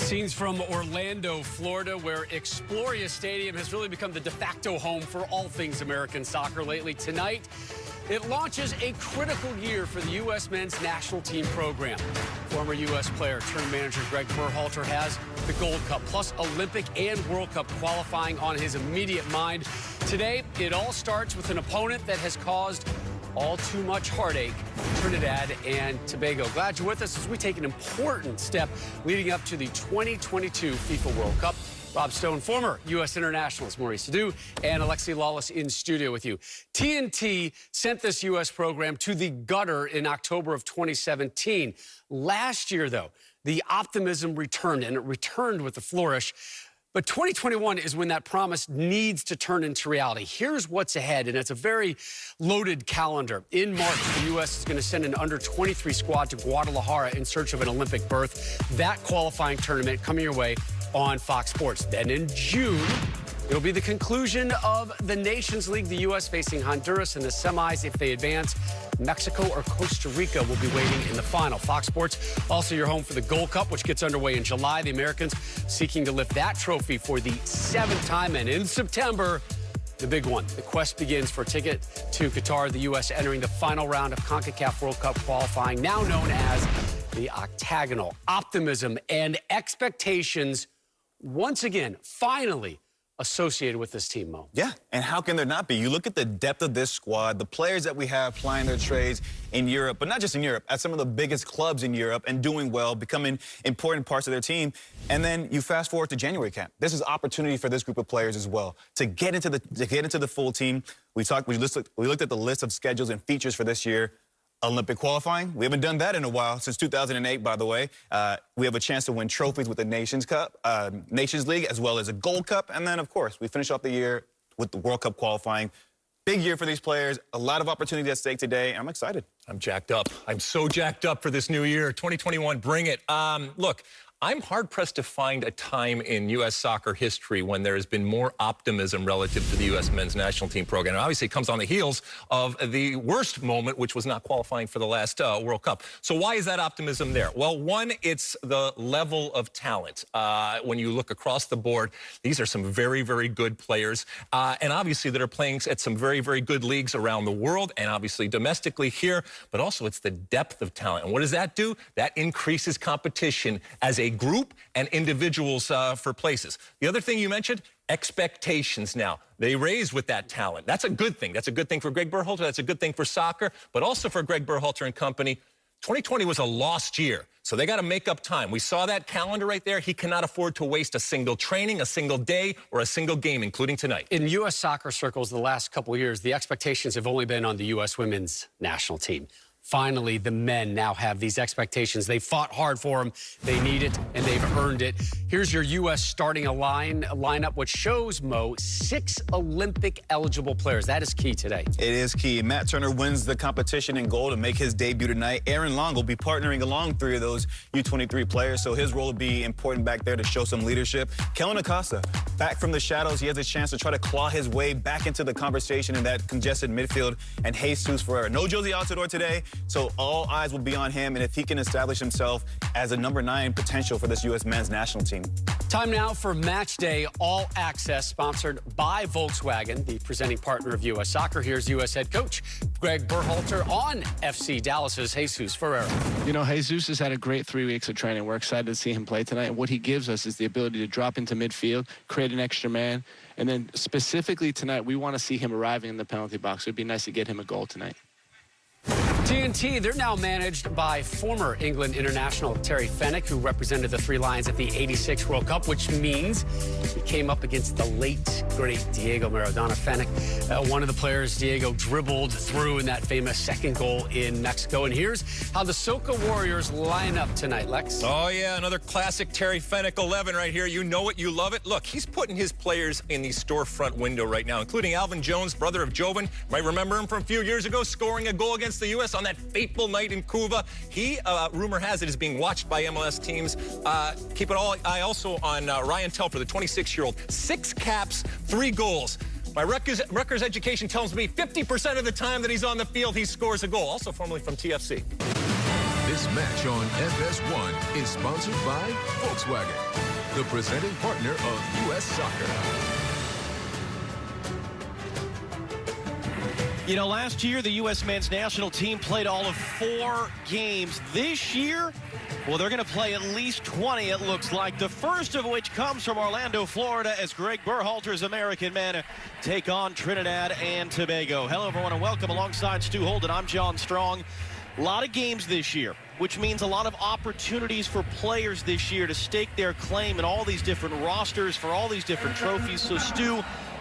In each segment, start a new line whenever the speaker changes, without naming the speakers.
Scenes from Orlando, Florida, where Exploria Stadium has really become the de facto home for all things American soccer lately. Tonight, it launches a critical year for the U.S. men's national team program. Former U.S. player turned manager Greg Berhalter has the Gold Cup, plus Olympic and World Cup qualifying on his immediate mind. Today, it all starts with an opponent that has caused all too much heartache, Trinidad and Tobago. Glad you're with us as we take an important step leading up to the 2022 FIFA World Cup. Rob Stone, former U.S. internationalist Maurice Adu, and Alexi Lawless in studio with you. TNT sent this U.S. program to the gutter in October of 2017. Last year, though, the optimism returned, and it returned with a flourish. But 2021 is when that promise needs to turn into reality. Here's what's ahead, and it's a very loaded calendar. In March, the U.S. is going to send an under-23 squad to Guadalajara in search of an Olympic berth. That qualifying tournament coming your way on Fox Sports. Then in June, it'll be the conclusion of the Nations League, the U.S. facing Honduras in the semis. If they advance, Mexico or Costa Rica will be waiting in the final. Fox Sports, also your home for the Gold Cup, which gets underway in July. The Americans seeking to lift that trophy for the 7th time. And in September, the big one. The quest begins for a ticket to Qatar, the U.S. entering the final round of CONCACAF World Cup qualifying, now known as the octagonal. Optimism and expectations, once again, finally, associated with this team, Mo.
Yeah, and how can there not be? You look at the depth of this squad, the players that we have plying their trades in Europe, but not just in Europe, at some of the biggest clubs in Europe and doing well, becoming important parts of their team. And then you fast forward to January camp. This is opportunity for this group of players as well to get into the full team. We looked at the list of schedules and features for this year. Olympic qualifying. We haven't done that in a while, since 2008, by the way. We have a chance to win trophies with the Nations League, as well as a Gold Cup. And then, of course, we finish off the year with the World Cup qualifying. Big year for these players. A lot of opportunity at stake today, and I'm excited.
I'm jacked up. I'm so jacked up for this new year. 2021, bring it. Look, I'm hard-pressed to find a time in U.S. soccer history when there has been more optimism relative to the U.S. men's national team program. And obviously, it comes on the heels of the worst moment, which was not qualifying for the last World Cup. So why is that optimism there? Well, one, it's the level of talent. When you look across the board, these are some very, very good players. And obviously, that are playing at some very, very good leagues around the world and obviously domestically here. But also, it's the depth of talent. And what does that do? That increases competition as a group and individuals for places. The other thing you mentioned, expectations now. They raise with that talent. That's a good thing. That's a good thing for Greg Berhalter. That's a good thing for soccer, but also for Greg Berhalter and company. 2020 was a lost year, so they got to make up time. We saw that calendar right there. He cannot afford to waste a single training, a single day, or a single game, including tonight.
In U.S. soccer circles the last couple of years, the expectations have only been on the U.S. women's national team. Finally, the men now have these expectations. They fought hard for them. They need it, and they've earned it. Here's your U.S. starting lineup, which shows, Mo, 6 Olympic-eligible players. That is key today.
It is key. Matt Turner wins the competition in goal to make his debut tonight. Aaron Long will be partnering along 3 of those U23 players, so his role will be important back there to show some leadership. Kellen Acosta, back from the shadows. He has a chance to try to claw his way back into the conversation in that congested midfield. And Jesus Ferreira. No Josie Altidore today. So all eyes will be on him, and if he can establish himself as a number 9 potential for this U.S. men's national team.
Time now for Match Day All Access, sponsored by Volkswagen, the presenting partner of U.S. Soccer. Here's U.S. head coach Greg Berhalter on FC Dallas's Jesus Ferreira.
You know, Jesus has had a great 3 weeks of training. We're excited to see him play tonight. And what he gives us is the ability to drop into midfield, create an extra man, and then specifically tonight, we want to see him arriving in the penalty box. It would be nice to get him a goal tonight.
TNT, they're now managed by former England international Terry Fenwick, who represented the Three Lions at the '86 World Cup, which means he came up against the late, great Diego Maradona. Fenwick, one of the players Diego dribbled through in that famous second goal in Mexico. And here's how the Soca Warriors line up tonight, Lex.
Oh, yeah, another classic Terry Fenwick 11 right here. You know it, you love it. Look, he's putting his players in the storefront window right now, including Alvin Jones, brother of Jovan. Might remember him from a few years ago, scoring a goal against the U.S. on that fateful night in Cuba. He, rumor has it, is being watched by MLS teams. Keep an eye also on Ryan Telfer, the 26-year-old. 6 caps, 3 goals. My Rutgers education tells me 50% of the time that he's on the field, he scores a goal. Also formerly from TFC.
This match on FS1 is sponsored by Volkswagen, the presenting partner of U.S. Soccer.
You know, last year, the U.S. men's national team played all of 4 games. This year, well, they're going to play at least 20, it looks like. The first of which comes from Orlando, Florida, as Greg Berhalter's American men take on Trinidad and Tobago. Hello, everyone, and welcome alongside Stu Holden. I'm John Strong. A lot of games this year, which means a lot of opportunities for players this year to stake their claim in all these different rosters for all these different trophies. So, Stu,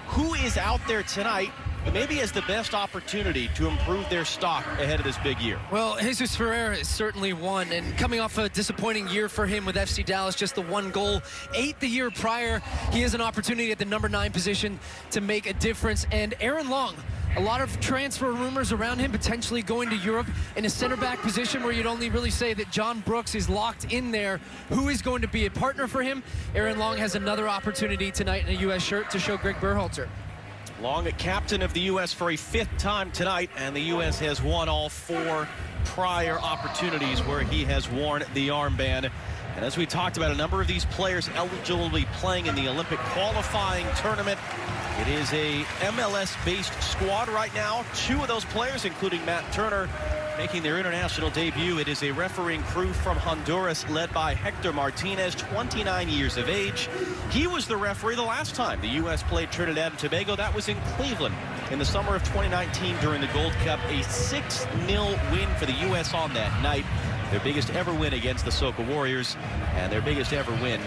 who is out there tonight maybe has the best opportunity to improve their stock ahead of this big year?
Well, Jesus Ferreira is certainly one, and coming off a disappointing year for him with FC Dallas, just the 1 goal. 8 the year prior, he has an opportunity at the number 9 position to make a difference. And Aaron Long, a lot of transfer rumors around him potentially going to Europe in a center back position where you'd only really say that John Brooks is locked in there. Who is going to be a partner for him? Aaron Long has another opportunity tonight in a U.S. shirt to show Greg Berhalter.
Long, a captain of the U.S. for a 5th time tonight, and the U.S. has won all 4 prior opportunities where he has worn the armband. And as we talked about, a number of these players eligible to be playing in the Olympic qualifying tournament. It is a MLS-based squad right now. 2 of those players, including Matt Turner, making their international debut. It is a refereeing crew from Honduras led by Hector Martinez, 29 years of age. He was the referee the last time the U.S. played Trinidad and Tobago. That was in Cleveland in the summer of 2019 during the Gold Cup. A 6-0 win for the U.S. on that night. Their biggest ever win against the Soca Warriors, and their biggest ever win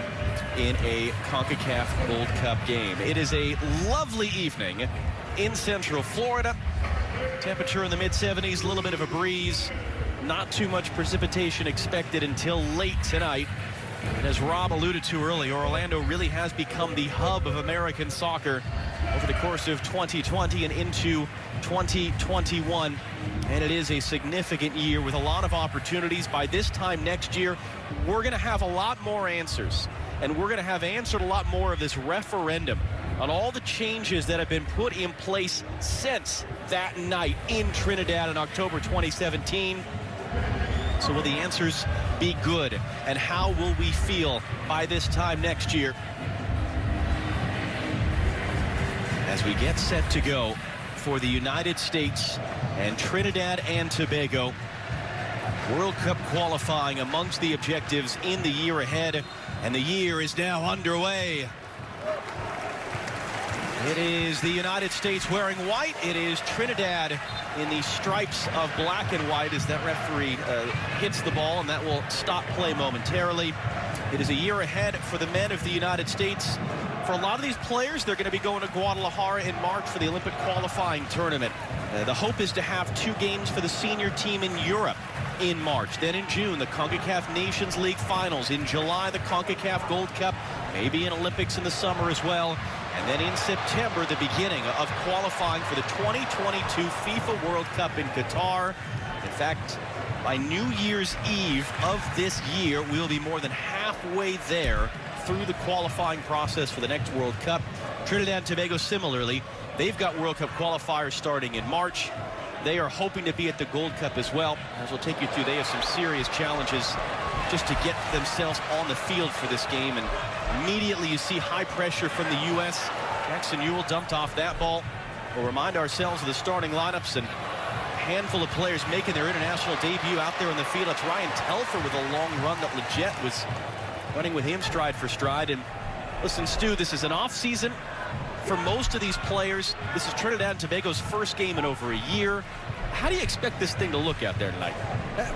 in a CONCACAF Gold Cup game. It is a lovely evening in Central Florida. Temperature in the mid-70s, a little bit of a breeze. Not too much precipitation expected until late tonight. And as Rob alluded to earlier, Orlando really has become the hub of American soccer over the course of 2020 and into 2021. And it is a significant year with a lot of opportunities. By this time next year, we're going to have a lot more answers. And we're going to have answered a lot more of this referendum on all the changes that have been put in place since that night in Trinidad in October 2017. So will the answers be good? And how will we feel by this time next year as we get set to go for the United States and Trinidad and Tobago? World Cup qualifying amongst the objectives in the year ahead, and the year is now underway. It is the United States wearing white. It is Trinidad in the stripes of black and white as that referee hits the ball, and that will stop play momentarily. It is a year ahead for the men of the United States. For a lot of these players, they're going to be going to Guadalajara in March for the Olympic qualifying tournament. The hope is to have 2 games for the senior team in Europe in March. Then in June, the CONCACAF Nations League finals. In July, the CONCACAF Gold Cup, maybe an Olympics in the summer as well. And then in September, the beginning of qualifying for the 2022 FIFA World Cup in Qatar. In fact, by New Year's Eve of this year, we'll be more than halfway there through the qualifying process for the next World Cup. Trinidad and Tobago similarly, they've got World Cup qualifiers starting in March. They are hoping to be at the Gold Cup as well. As we'll take you through, they have some serious challenges just to get themselves on the field for this game. And immediately you see high pressure from the U.S. Jackson Ewell dumped off that ball. We'll remind ourselves of the starting lineups and a handful of players making their international debut out there on the field. It's Ryan Telfer with a long run that Leggett was running with him stride for stride. And listen, Stu, this is an off season for most of these players. This is Trinidad and Tobago's first game in over a year. How do you expect this thing to look out there tonight?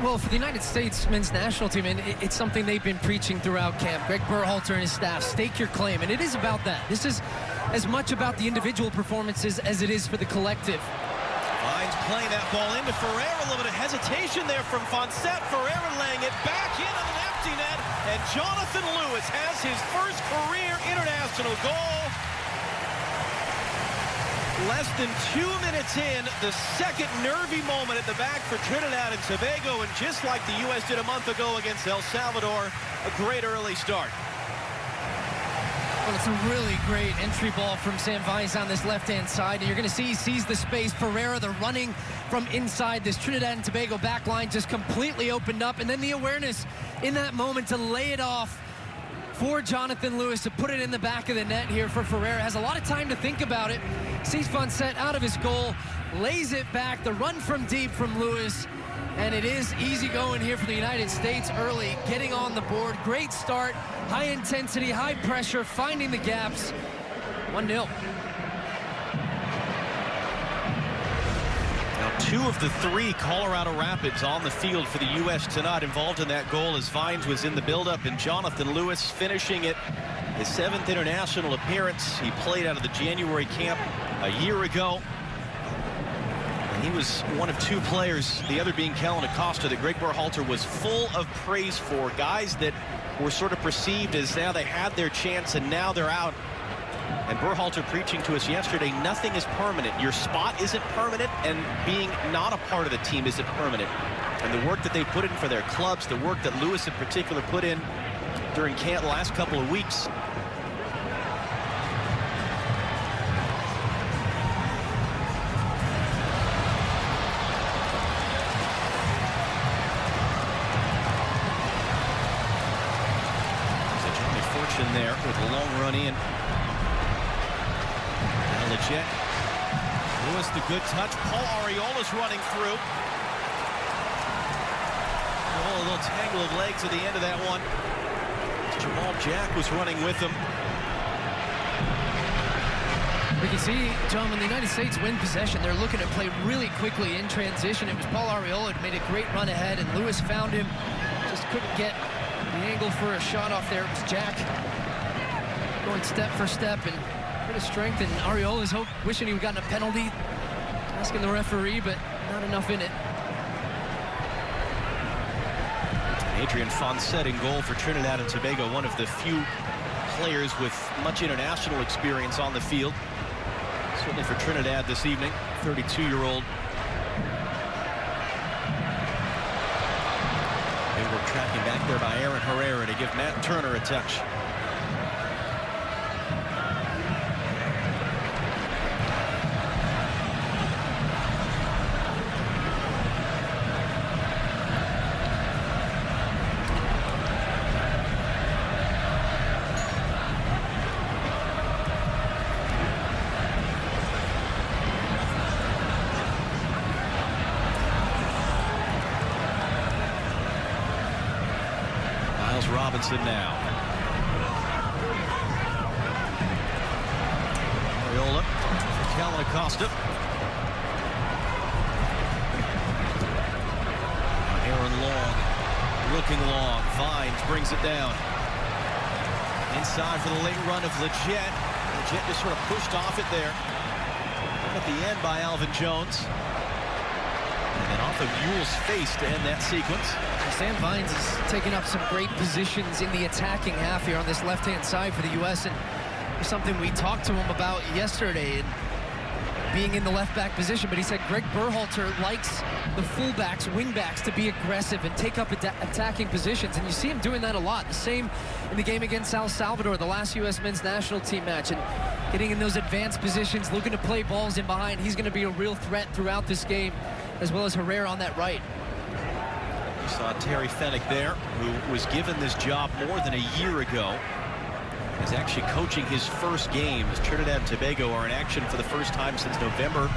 Well, for the United States men's national team, and it's something they've been preaching throughout camp. Greg Berhalter and his staff, stake your claim, and it is about that. This is as much about the individual performances as it is for the collective.
Vines playing that ball into Ferreira. A little bit of hesitation there from Fonset. Ferreira laying it back in on an empty net, and Jonathan Lewis has his first career international goal. Less than 2 minutes in, the second nervy moment at the back for Trinidad and Tobago, and just like the U.S. did a month ago against El Salvador, a great early start.
Well, it's a really great entry ball from Sam Vines on this left-hand side. And you're going to see he sees the space. Ferreira, the running from inside this Trinidad and Tobago back line just completely opened up. And then the awareness in that moment to lay it off for Jonathan Lewis to put it in the back of the net here for Ferreira. Has a lot of time to think about it. Sees Fonset out of his goal, lays it back. The run from deep from Lewis. And it is easy going here for the United States early, getting on the board. Great start, high intensity, high pressure, finding the gaps. 1-0.
Now, 2 of the 3 Colorado Rapids on the field for the U.S. tonight involved in that goal as Vines was in the buildup, and Jonathan Lewis finishing it. His 7th international appearance. He played out of the January camp a year ago. He was one of 2 players, the other being Kellen Acosta, that Greg Berhalter was full of praise for. Guys that were sort of perceived as now they had their chance and now they're out. And Berhalter preaching to us yesterday, nothing is permanent. Your spot isn't permanent, and being not a part of the team isn't permanent. And the work that they put in for their clubs, the work that Lewis in particular put in during camp the last couple of weeks, there with a long run in. Legit. Lewis, the good touch. Paul Arriola's running through. Oh, a little tangle of legs at the end of that one. Jamal Jack was running with him.
We can see, John, when the United States win possession, they're looking to play really quickly in transition. It was Paul Arriola who made a great run ahead, and Lewis found him. Just couldn't get the angle for a shot off there. It was Jack going step for step and a bit of strength, and Arriola's wishing he would gotten a penalty, asking the referee, but not enough in it.
Adrian Fonset in goal for Trinidad and Tobago, one of the few players with much international experience on the field. Certainly for Trinidad this evening, 32-year-old. They were tracking back there by Aaron Herrera to give Matt Turner a touch. Robinson now. Arriola for Kellen Acosta. Aaron Long looking long. Vines brings it down. Inside for the late run of Legit. Legit just sort of pushed off it there. At the end by Alvin Jones. And then off of Yule's face to end that sequence.
Sam Vines is taking up some great positions in the attacking half here on this left-hand side for the U.S. And there's something we talked to him about yesterday, and being in the left-back position. But he said Greg Berhalter likes the fullbacks, wingbacks to be aggressive and take up attacking positions. And you see him doing that a lot. The same in the game against El Salvador, the last U.S. men's national team match. And getting in those advanced positions, looking to play balls in behind. He's going to be a real threat throughout this game, as well as Herrera on that right.
We saw Terry Fennick there, who was given this job more than a year ago. He's actually coaching his first game as Trinidad and Tobago are in action for the first time since November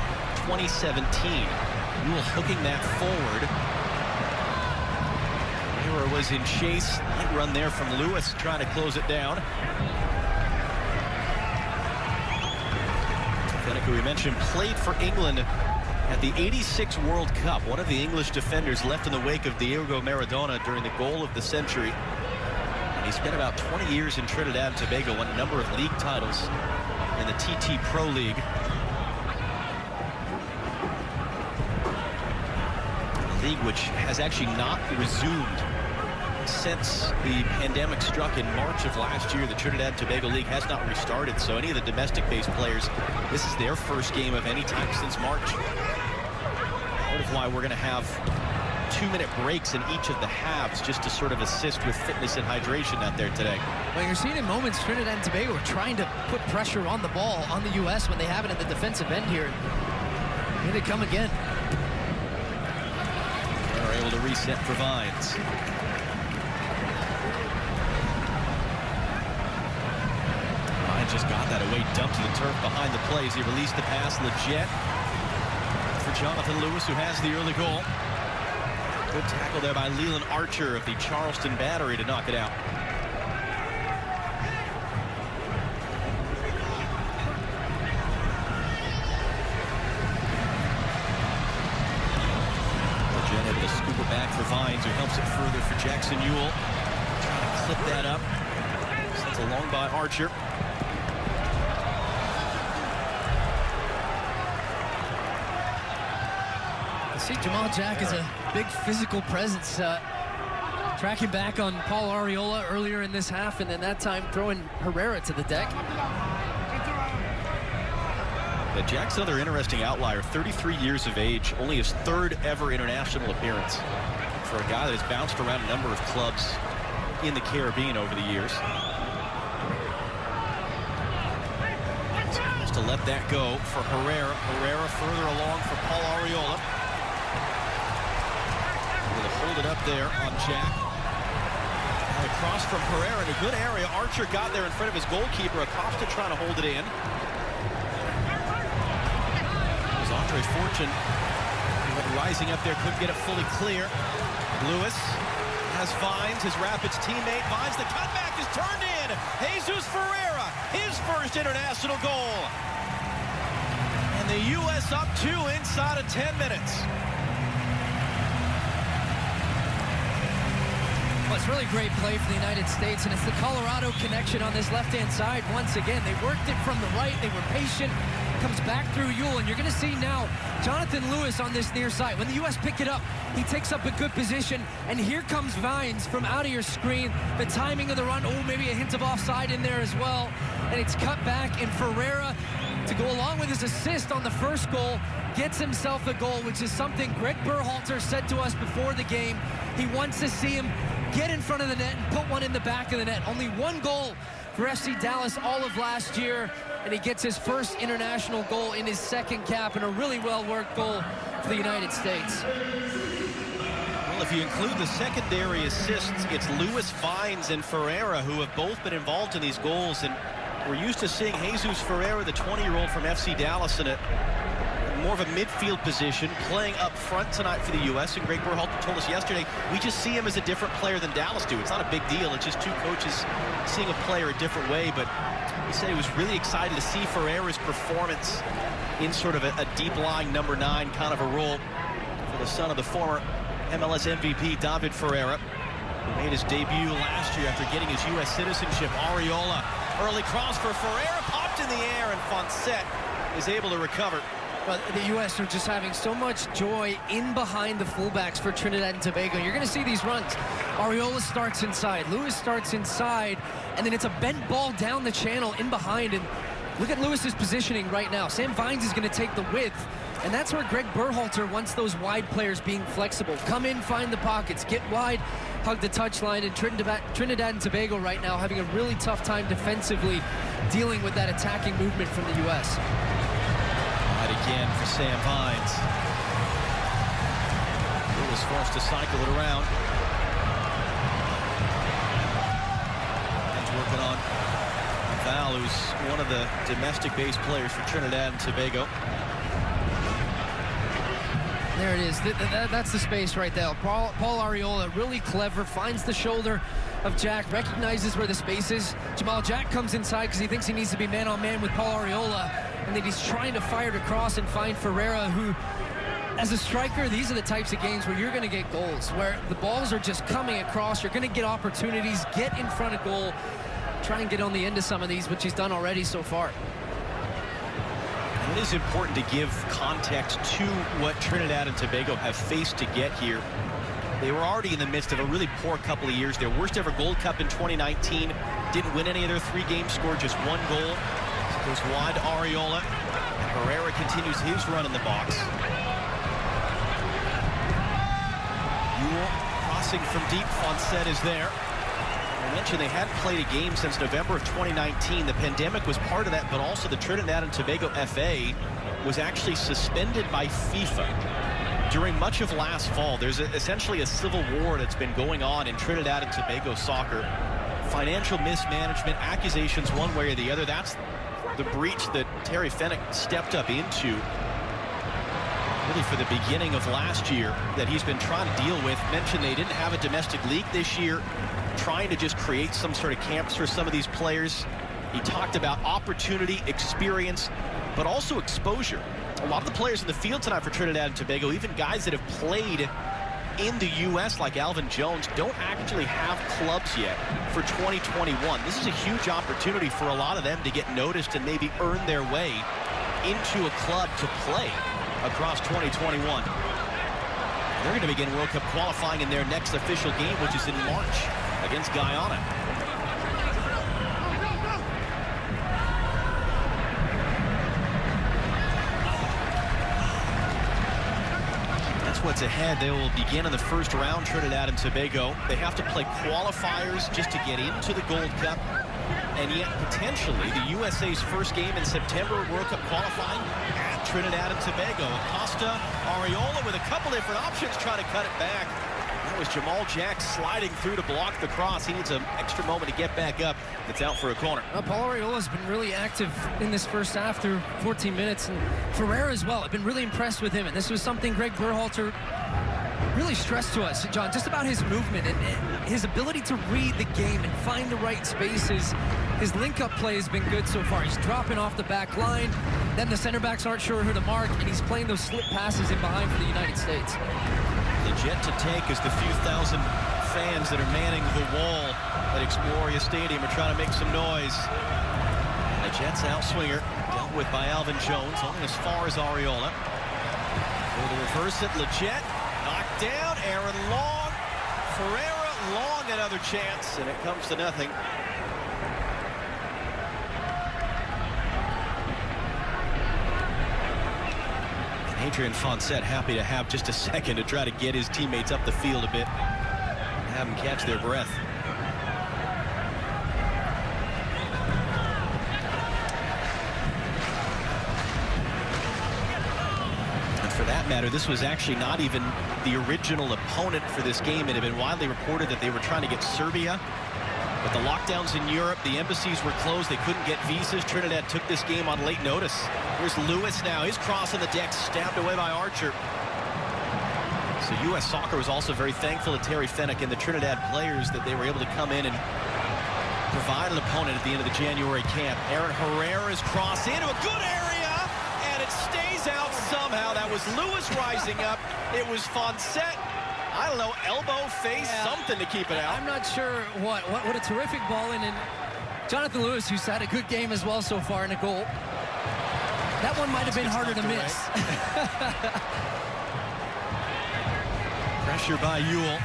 2017. Yule hooking that forward. Herrera was in chase. Light run there from Lewis trying to close it down. Fennick, who we mentioned, played for England at the '86 World Cup, one of the English defenders left in the wake of Diego Maradona during the goal of the century. And he spent about 20 years in Trinidad and Tobago, won a number of league titles in the TT Pro League. A league which has actually not resumed since the pandemic struck in March of last year. The Trinidad and Tobago League has not restarted, so any of the domestic-based players, this is their first game of any time since March. Part of why we're going to have 2-minute breaks in each of the halves just to sort of assist with fitness and hydration out there today.
Well, you're seeing in moments Trinidad and Tobago are trying to put pressure on the ball on the U.S. when they have it at the defensive end here. Here they come again.
They're able to reset for Vines. Vines just got that away, dumped to the turf behind the plays. He released the pass, legit for Jonathan Lewis, who has the early goal. Good tackle there by Leland Archer of the Charleston Battery to knock it out. Legit able to scoop it back for Vines, who helps it further for Jackson Ewell. Trying to clip that up. Sent along by Archer.
See, Jamal Jack is a big physical presence, tracking back on Paul Arriola earlier in this half, and then that time throwing Herrera to the deck.
Yeah, Jack's another interesting outlier, 33 years of age, only his 3rd ever international appearance for a guy that has bounced around a number of clubs in the Caribbean over the years. Just to let that go for Herrera. Herrera further along for Paul Arriola. Hold it up there on Jack. And across from Herrera in a good area. Archer got there in front of his goalkeeper. Acosta trying to hold it in. As Andre Fortune rising up there, couldn't get it fully clear. Lewis has Vines, his Rapids teammate. Vines, the cutback is turned in. Jesus Ferreira, his first international goal. And the U.S. up 2 inside of 10 minutes.
Well, it's really great play for the United States, and it's the Colorado connection on this left-hand side. Once again, they worked it from the right. They were patient. Comes back through Ewell, and you're going to see now Jonathan Lewis on this near side. When the U.S. pick it up, he takes up a good position, and here comes Vines from out of your screen. The timing of the run, oh, maybe a hint of offside in there as well, and it's cut back, and Ferreira, to go along with his assist on the first goal, gets himself a goal, which is something Greg Berhalter said to us before the game. He wants to see him get in front of the net and put one in the back of the net. Only 1 goal for FC Dallas all of last year, and he gets his first international goal in his 2nd cap, and a really well-worked goal for the United States.
Well, if you include the secondary assists, it's Lewis, Vines, and Ferreira who have both been involved in these goals, and we're used to seeing Jesus Ferreira, the 20-year-old from FC Dallas, in more of a midfield position, playing up front tonight for the U.S. And Greg Berhalter told us yesterday, we just see him as a different player than Dallas do. It's not a big deal. It's just 2 coaches seeing a player a different way. But he said he was really excited to see Ferreira's performance in sort of a deep-lying number 9 kind of a role for the son of the former MLS MVP, David Ferreira, who made his debut last year after getting his U.S. citizenship. Arriola, early cross for Ferreira, popped in the air, and Fonset is able to recover.
But the U.S. are just having so much joy in behind the fullbacks for Trinidad and Tobago. You're going to see these runs. Arriola starts inside. Lewis starts inside. And then it's a bent ball down the channel in behind. And look at Lewis's positioning right now. Sam Vines is going to take the width. And that's where Greg Berhalter wants those wide players being flexible. Come in, find the pockets, get wide, hug the touchline. And Trinidad and Tobago right now having a really tough time defensively dealing with that attacking movement from the U.S.
Again for Sam Vines. Lewis forced to cycle it around. He's working on Val, who's one of the domestic-based players for Trinidad and Tobago.
There it is. That's the space right there. Paul Arriola, really clever, finds the shoulder of Jack, recognizes where the space is. Jamal Jack comes inside because he thinks he needs to be man-on-man with Paul Arriola, and then he's trying to fire it across and find Ferreira, who, as a striker, these are the types of games where you're going to get goals, where the balls are just coming across. You're going to get opportunities, get in front of goal, try and get on the end of some of these, which he's done already so far.
It is important to give context to what Trinidad and Tobago have faced to get here. They were already in the midst of a really poor couple of years. Their worst ever Gold Cup in 2019. Didn't win any of their 3 games, scored just 1 goal. Goes wide to Arriola. Herrera continues his run in the box. Ewell crossing from deep. Fonset is there. I mentioned they hadn't played a game since November of 2019. The pandemic was part of that, but also the Trinidad and Tobago FA was actually suspended by FIFA during much of last fall. There's essentially a civil war that's been going on in Trinidad and Tobago soccer. Financial mismanagement, accusations one way or the other. That's the breach that Terry Fenwick stepped up into really for the beginning of last year that he's been trying to deal with. Mentioned they didn't have a domestic league this year, trying to just create some sort of camps for some of these players. He talked about opportunity, experience, but also exposure. A lot of the players in the field tonight for Trinidad and Tobago, even guys that have played in the U.S. like Alvin Jones, don't actually have clubs yet for 2021. This is a huge opportunity for a lot of them to get noticed and maybe earn their way into a club to play across 2021. They're going to begin World Cup qualifying in their next official game, which is in March against Guyana. That's what's ahead. They will begin in the first round, Trinidad and Tobago. They have to play qualifiers just to get into the Gold Cup. And yet, potentially, the USA's first game in September, World Cup qualifying at Trinidad and Tobago. Acosta, Ariola with a couple different options trying to cut it back. That was Jamal Jack sliding through to block the cross. He needs an extra moment to get back up. It's out for a corner.
Paul Ariola's been really active in this first half through 14 minutes. And Ferreira as well. I've been really impressed with him. And this was something Greg Berhalter really stressed to us, John, just about his movement and his ability to read the game and find the right spaces. His link-up play has been good so far. He's dropping off the back line. Then the center backs aren't sure who to mark, and he's playing those slip passes in behind for the United States.
The jet to take is the few thousand fans that are manning the wall at Exploria Stadium are trying to make some noise. The Jets outswinger dealt with by Alvin Jones, only as far as Ariola. For the reverse it, Leggett knocked down. Aaron Long, Ferreira, Long another chance, and it comes to nothing. Adrian Fonset happy to have just a second to try to get his teammates up the field a bit and have them catch their breath. And for that matter, this was actually not even the original opponent for this game. It had been widely reported that they were trying to get Serbia. But the lockdowns in Europe, the embassies were closed. They couldn't get visas. Trinidad took this game on late notice. Here's Lewis now. He's crossing the deck, stabbed away by Archer. So U.S. Soccer was also very thankful to Terry Fenwick and the Trinidad players that they were able to come in and provide an opponent at the end of the January camp. Aaron Herrera's cross into a good area, and it stays out somehow. That was Lewis rising up. It was Fonset. I don't know, elbow, face, something to keep it out.
I'm not sure what a terrific ball in. And Jonathan Lewis, who's had a good game as well so far in a goal. That one might have been harder to miss.
Pressure by Ewell.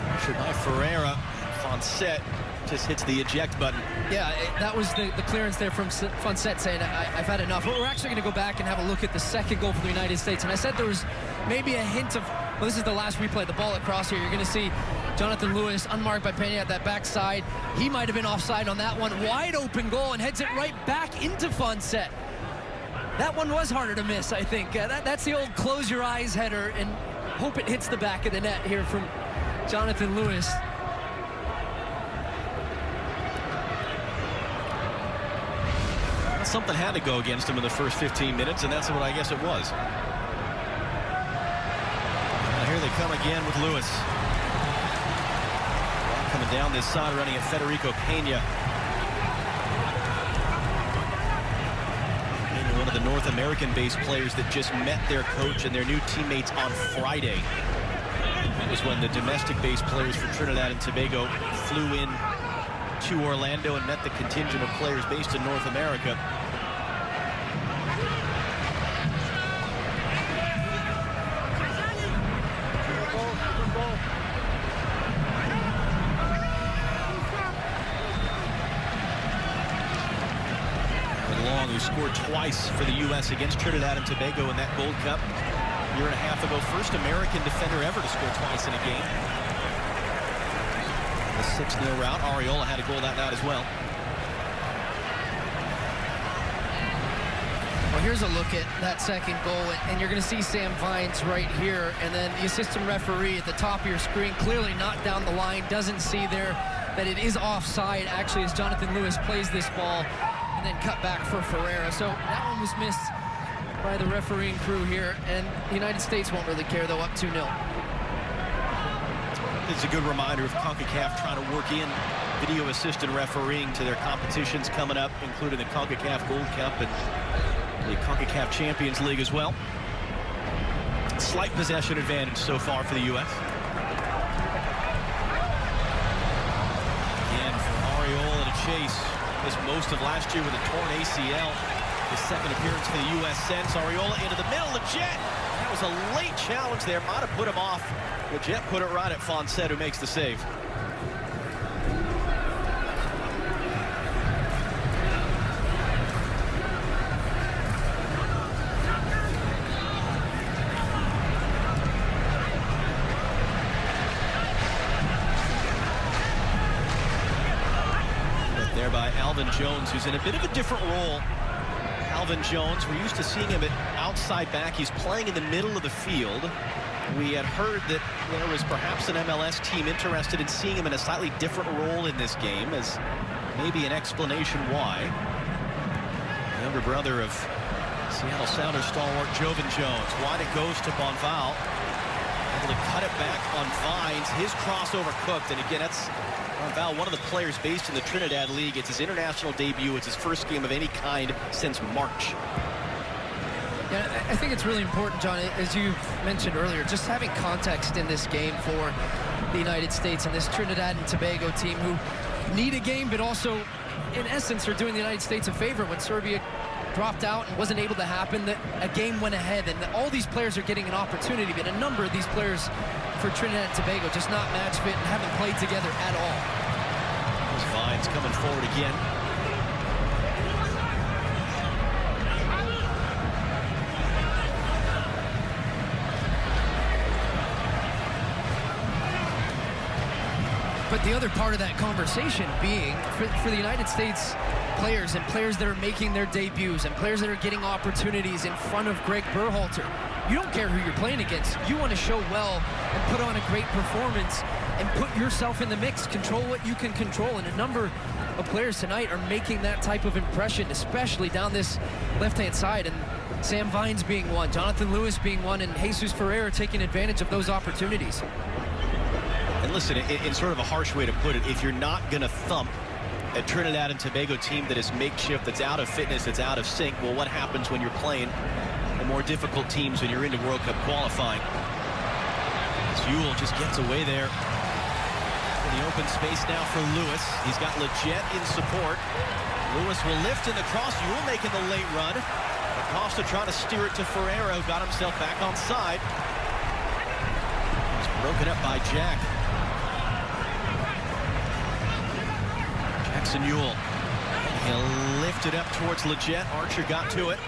Pressure by Ferreira. Fonset just hits the eject button.
Yeah, that was the clearance there from Fonset saying, I've had enough. But we're actually going to go back and have a look at the second goal for the United States. And I said there was maybe a hint of, well, this is the last replay, the ball across here. You're going to see Jonathan Lewis unmarked by Pena at that backside. He might have been offside on that one. Wide open goal and heads it right back into Fonset. That one was harder to miss, I think. That's the old close your eyes header and hope it hits the back of the net here from Jonathan Lewis.
Something had to go against him in the first 15 minutes, and that's what I guess it was. Now here they come again with Lewis. Coming down this side, running at Federico Pena. Pena, one of the North American-based players that just met their coach and their new teammates on Friday. That was when the domestic-based players for Trinidad and Tobago flew in to Orlando and met the contingent of players based in North America. Long, who scored twice for the U.S. against Trinidad and Tobago in that Gold Cup. year and a half ago, first American defender ever to score twice in a game. The 6-0 rout. Arriola had a goal that night as well.
Well, here's a look at that second goal, and you're going to see Sam Vines right here, and then the assistant referee at the top of your screen, clearly not down the line, doesn't see there that it is offside, actually, as Jonathan Lewis plays this ball, and then cut back for Ferreira. So that one was missed by the refereeing crew here, and the United States won't really care, though, up 2-0.
It's a good reminder of CONCACAF trying to work in video assistant refereeing to their competitions coming up, including the CONCACAF Gold Cup and the CONCACAF Champions League as well. Slight possession advantage so far for the U.S. Again, for Arriola to chase. Missed most of last year with a torn ACL. His second appearance for the U.S. sends Arriola into the middle. Leggett. That was a late challenge there. Might have put him off. Leggett put it right at Fonset, who makes the save. There by Alvin Jones, who's in a bit of a different role. Alvin Jones, we're used to seeing him at outside back. He's playing in the middle of the field. We had heard that there was perhaps an MLS team interested in seeing him in a slightly different role in this game, as maybe an explanation why. The younger brother of Seattle Sounders stalwart Jovan Jones. Wide it goes to Bonval. Able to cut it back on Vines. His crossover cooked, and again, that's Bonval, one of the players based in the Trinidad League. It's his international debut. It's his first game of any kind since March.
Yeah, I think it's really important, John, as you mentioned earlier, just having context in this game for the United States and this Trinidad and Tobago team who need a game, but also, in essence, are doing the United States a favor. When Serbia dropped out and wasn't able to happen, that a game went ahead, and all these players are getting an opportunity, but a number of these players for Trinidad and Tobago just not match fit and haven't played together at all.
There's Vines coming forward again.
But the other part of that conversation being for the United States players and players that are making their debuts and players that are getting opportunities in front of Greg Berhalter, you don't care who you're playing against. You want to show well and put on a great performance and put yourself in the mix, control what you can control. And a number of players tonight are making that type of impression, especially down this left-hand side. And Sam Vines being one, Jonathan Lewis being one, and Jesus Ferreira taking advantage of those opportunities.
And listen, in sort of a harsh way to put it, if you're not going to thump a Trinidad and Tobago team that is makeshift, that's out of fitness, that's out of sync, well, what happens when you're playing the more difficult teams when you're into World Cup qualifying? As Ewell just gets away there. In the open space now for Lewis. He's got Leggett in support. Lewis will lift in the cross. Ewell making the late run. Acosta trying to steer it to Ferreira, who got himself back on side. He's broken up by Jack. Jackson Ewell. He'll lift it up towards Leggett. Archer got to it.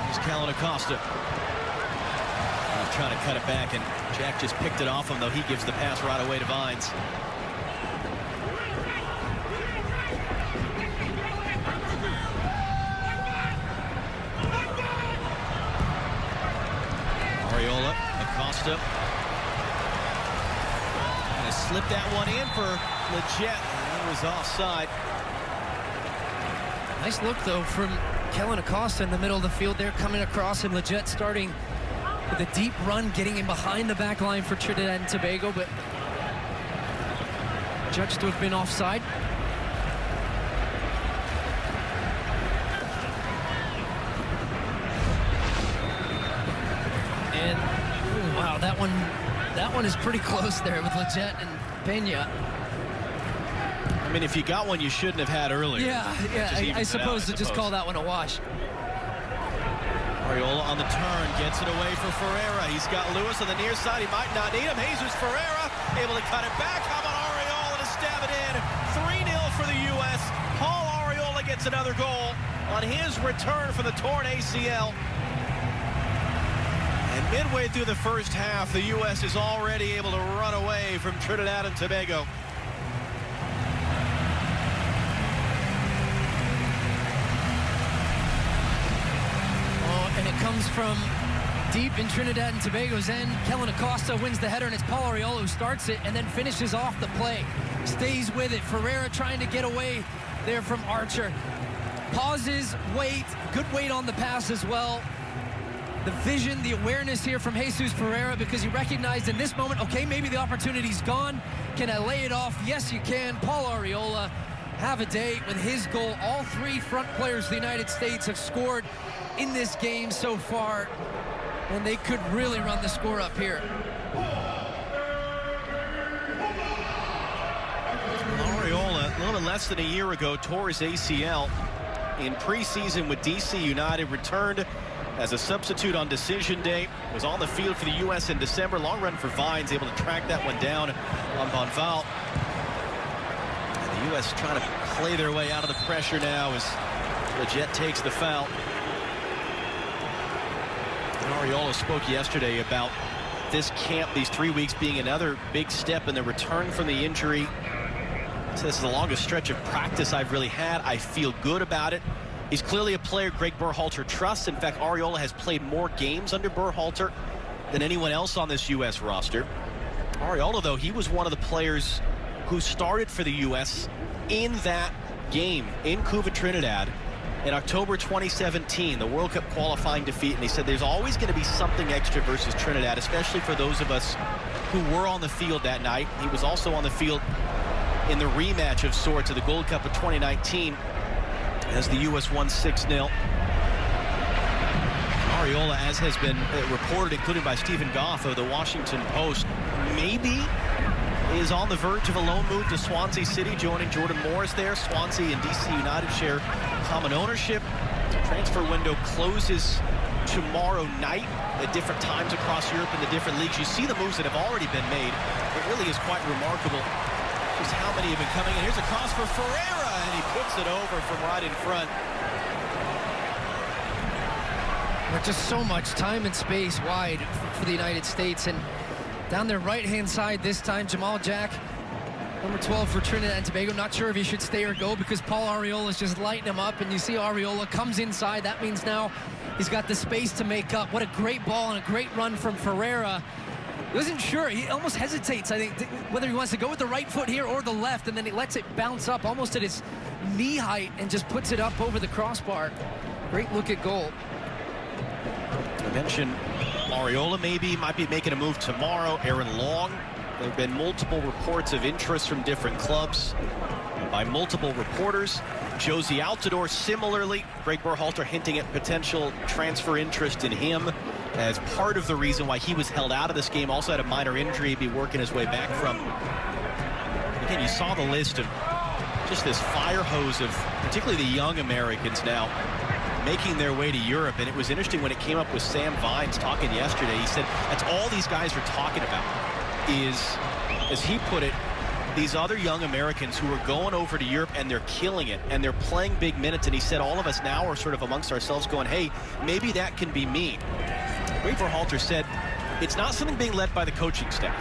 Here's Callan Acosta. He's trying to cut it back, and Jack just picked it off him, though he gives the pass right away to Vines. Arriola, Acosta. Slipped that one in for Leggett, and he was offside.
Nice look, though, from Callan Acosta in the middle of the field there, coming across, and Leggett starting with a deep run, getting him behind the back line for Trinidad and Tobago, but judged to have been offside. And, ooh, wow, that one is pretty close there with Leggett and Pena.
I mean, if you got one you shouldn't have had earlier.
Yeah, I suppose to just call that one a wash.
Arriola on the turn, gets it away for Ferreira. He's got Lewis on the near side. He might not need him. Jesus Ferreira able to cut it back. How about Arriola to stab it in? 3-0 for the U.S. Paul Arriola gets another goal. on his return from the torn ACL. And midway through the first half, the U.S. is already able to run away from Trinidad and Tobago.
Oh, and it comes from deep in Trinidad and Tobago's end. Kellen Acosta wins the header, and it's Paul Arriola who starts it and then finishes off the play. Stays with it. Ferreira trying to get away there from Archer. Pauses, wait, good weight on the pass as well. The vision, the awareness here from Jesus Ferreira, because he recognized in this moment, okay, maybe the opportunity's gone. Can I lay it off? Yes, you can. Paul Arriola have a day with his goal. All three front players of the United States have scored in this game so far, and they could really run the score up here.
Arriola, a little bit less than a year ago, tore his ACL in preseason with DC United, returned as a substitute on decision day, was on the field for the U.S. in December. Long run for Vines, able to track that one down on Bonval. And the U.S. trying to play their way out of the pressure now as Leggett takes the foul. And Arriola spoke yesterday about this camp, these 3 weeks being another big step in the return from the injury. So this is the longest stretch of practice I've really had. I feel good about it. He's clearly a player Greg Berhalter trusts. In fact, Arriola has played more games under Berhalter than anyone else on this U.S. roster. Arriola, though, he was one of the players who started for the U.S. in that game in Cuba, Trinidad in October 2017, the World Cup qualifying defeat. And he said there's always going to be something extra versus Trinidad, especially for those of us who were on the field that night. He was also on the field in the rematch of sorts of the Gold Cup of 2019 as the U.S. won 6-0. Arriola, as has been reported, including by Stephen Goff of the Washington Post, maybe is on the verge of a loan move to Swansea City, joining Jordan Morris there. Swansea and DC United share common ownership. The transfer window closes tomorrow night at different times across Europe in the different leagues. You see the moves that have already been made. It really is quite remarkable just how many have been coming in. Here's a cross for Ferreira, and he puts it over from right in front.
But just so much time and space wide for the United States. And down their right-hand side this time, Jamal Jack, number 12 for Trinidad and Tobago. Not sure if he should stay or go because Paul Arriola is just lighting him up. And you see Arriola comes inside. That means now he's got the space to make up. What a great ball and a great run from Ferreira. He wasn't sure. He almost hesitates, I think, whether he wants to go with the right foot here or the left, and then he lets it bounce up almost at his knee height and just puts it up over the crossbar. Great look at goal.
I mentioned Arriola might be making a move tomorrow. Aaron Long. There have been multiple reports of interest from different clubs by multiple reporters. Josie Altidore, similarly. Greg Berhalter hinting at potential transfer interest in him as part of the reason why he was held out of this game. Also had a minor injury he'd be working his way back from. Again, you saw the list of just this fire hose of particularly the young Americans now making their way to Europe. And it was interesting when it came up with Sam Vines talking yesterday. He said that's all these guys are talking about is, as he put it, these other young Americans who are going over to Europe and they're killing it and they're playing big minutes. And he said all of us now are sort of amongst ourselves going, hey, maybe that can be me. Greg Berhalter said it's not something being led by the coaching staff,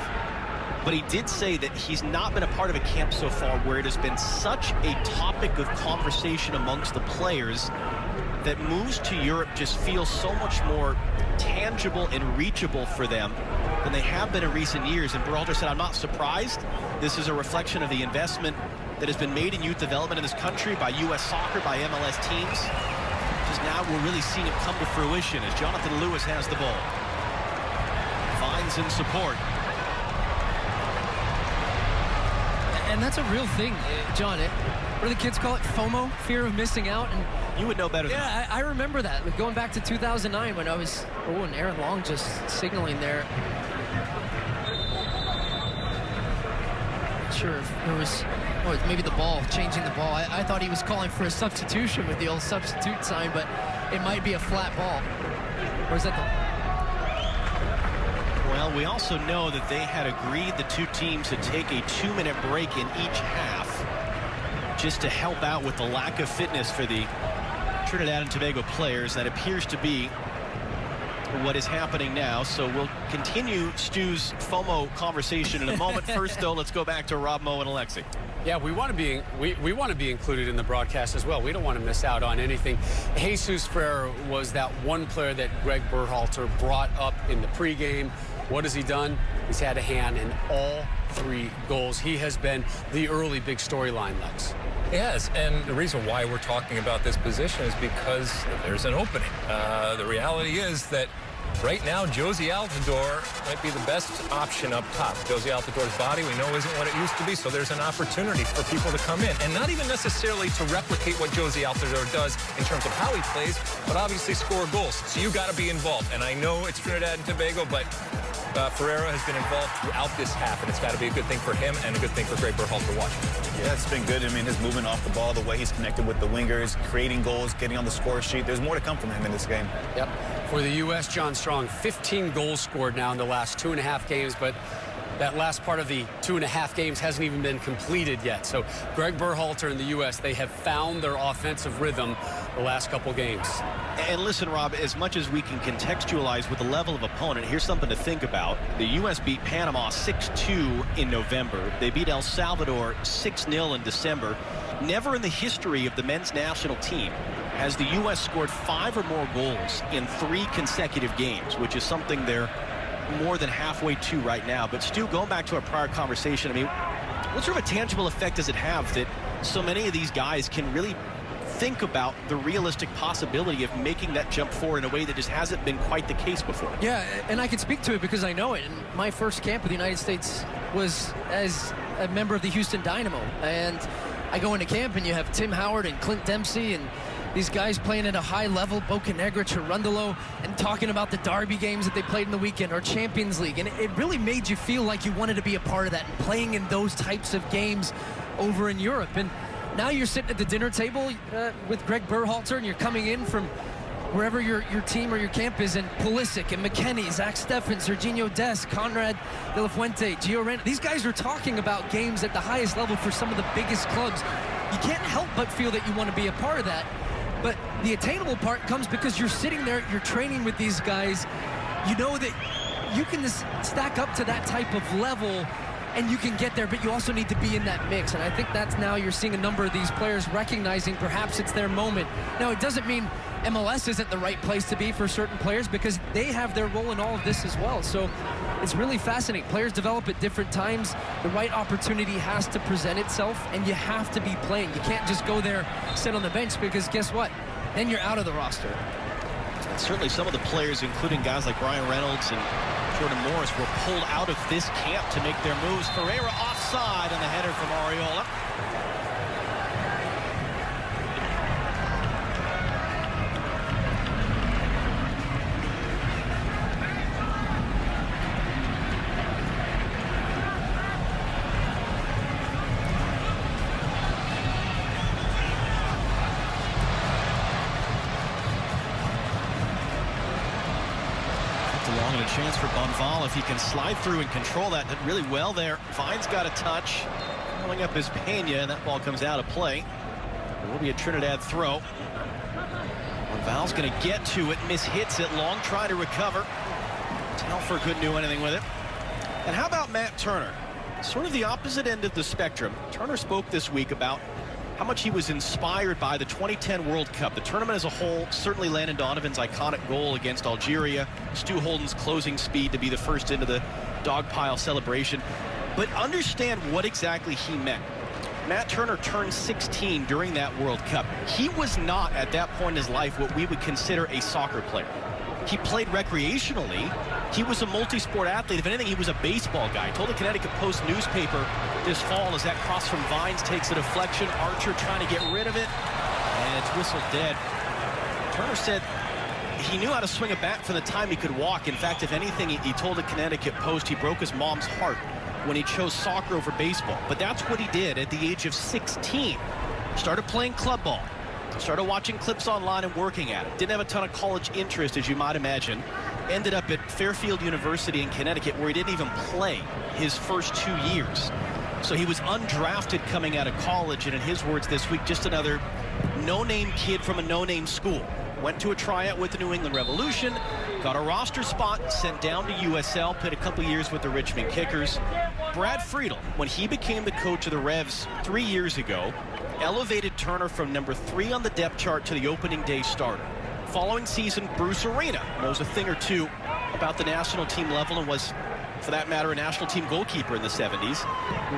but he did say that he's not been a part of a camp so far where it has been such a topic of conversation amongst the players that moves to Europe just feel so much more tangible and reachable for them than they have been in recent years. And Berhalter said, I'm not surprised. This is a reflection of the investment that has been made in youth development in this country by U.S. soccer, by MLS teams. Just now we're really seeing it come to fruition as Jonathan Lewis has the ball. Vines in support.
And that's a real thing, John. What do the kids call it? FOMO, fear of missing out. And
you would know better than
that. I remember that. Going back to 2009 when I was, and Aaron Long just signaling there. Not sure if there was, maybe the ball, changing the ball. I thought he was calling for a substitution with the old substitute sign, but it might be a flat ball. Or is that
Well, we also know that they had agreed, the two teams, to take a 2-minute break in each half just to help out with the lack of fitness for the Trinidad and Tobago players. That appears to be what is happening now. So we'll continue Stu's FOMO conversation in a moment. First, though, let's go back to Rob, Mo, and Alexi.
Yeah, we want to be included in the broadcast as well. We don't want to miss out on anything. Jesus Ferreira was that one player that Greg Berhalter brought up in the pregame. What has he done? He's had a hand in all 3 goals. He has been the early big storyline, Lex.
Yes, and the reason why we're talking about this position is because there's an opening. The reality is that right now, Jozy Altidore might be the best option up top. Jozy Altidor's body, we know, isn't what it used to be, so there's an opportunity for people to come in. And not even necessarily to replicate what Jozy Altidore does in terms of how he plays, but obviously score goals. So you got to be involved. And I know it's Trinidad and Tobago, but Ferreira has been involved throughout this half, and it's got to be a good thing for him and a good thing for Greg Berhalter to watch.
Yeah, it's been good. I mean, his movement off the ball, the way he's connected with the wingers, creating goals, getting on the score sheet. There's more to come from him in this game.
Yep. For the U.S., John Strong, 15 goals scored now in the last 2.5 games, but that last part of the 2.5 games hasn't even been completed yet. So Greg Berhalter and the U.S., they have found their offensive rhythm the last couple games.
And listen, Rob, as much as we can contextualize with the level of opponent, here's something to think about. The U.S. beat Panama 6-2 in November. They beat El Salvador 6-0 in December. Never in the history of the men's national team has the U.S. scored 5 or more goals in 3 consecutive games, which is something they're more than halfway to right now. But Stu, going back to our prior conversation, I mean, what sort of a tangible effect does it have that so many of these guys can really think about the realistic possibility of making that jump forward in a way that just hasn't been quite the case before?
Yeah, and I can speak to it because I know it. And my first camp with the United States was as a member of the Houston Dynamo. And I go into camp and you have Tim Howard and Clint Dempsey and these guys playing at a high level, Bocanegra, Cherundolo, and talking about the Derby games that they played in the weekend or Champions League. And it really made you feel like you wanted to be a part of that and playing in those types of games over in Europe. And now you're sitting at the dinner table with Greg Berhalter, and you're coming in from wherever your team or your camp is, and Pulisic and McKennie, Zach Steffen, Serginho Dest, Conrad De La Fuente, Gio Reyna. These guys are talking about games at the highest level for some of the biggest clubs. You can't help but feel that you want to be a part of that. But the attainable part comes because you're sitting there, you're training with these guys. You know that you can stack up to that type of level and you can get there, but you also need to be in that mix. And I think that's now you're seeing a number of these players recognizing perhaps it's their moment. Now, it doesn't mean MLS isn't the right place to be for certain players because they have their role in all of this as well. So it's really fascinating. Players develop at different times. The right opportunity has to present itself, and you have to be playing. You can't just go there, sit on the bench, because guess what? Then you're out of the roster.
And certainly some of the players, including guys like Ryan Reynolds and Jordan Morris, were pulled out of this camp to make their moves. Ferreira offside on the header from Ariola. Long and a chance for Bonval if he can slide through and control that. Did really well there. Vine's got a touch. Following up his Pena, and that ball comes out of play. It will be a Trinidad throw. Bonval's going to get to it. Mishits it. Long try to recover. Telfer couldn't do anything with it. And how about Matt Turner? Sort of the opposite end of the spectrum. Turner spoke this week about how much he was inspired by the 2010 World Cup. The tournament as a whole, certainly Landon Donovan's iconic goal against Algeria, Stu Holden's closing speed to be the first into the dog pile celebration. But understand what exactly he meant. Matt Turner turned 16 during that World Cup. He was not, at that point in his life, what we would consider a soccer player. He played recreationally. He was a multi-sport athlete. If anything, he was a baseball guy. He told the Connecticut Post newspaper this fall as that cross from Vines takes a deflection. Archer trying to get rid of it, and it's whistled dead. Turner said he knew how to swing a bat from the time he could walk. In fact, if anything, he told the Connecticut Post he broke his mom's heart when he chose soccer over baseball. But that's what he did at the age of 16. Started playing club ball. Started watching clips online and working at it. Didn't have a ton of college interest, as you might imagine. Ended up at Fairfield University in Connecticut, where he didn't even play his first 2 years. So he was undrafted coming out of college, and in his words this week, just another no-name kid from a no-name school. Went to a tryout with the New England Revolution, got a roster spot, sent down to USL, played a couple years with the Richmond Kickers. Brad Friedel, when he became the coach of the Revs 3 years ago, elevated Turner from number 3 on the depth chart to the opening day starter. Following season, Bruce Arena knows a thing or two about the national team level and was, for that matter, a national team goalkeeper in the 70s.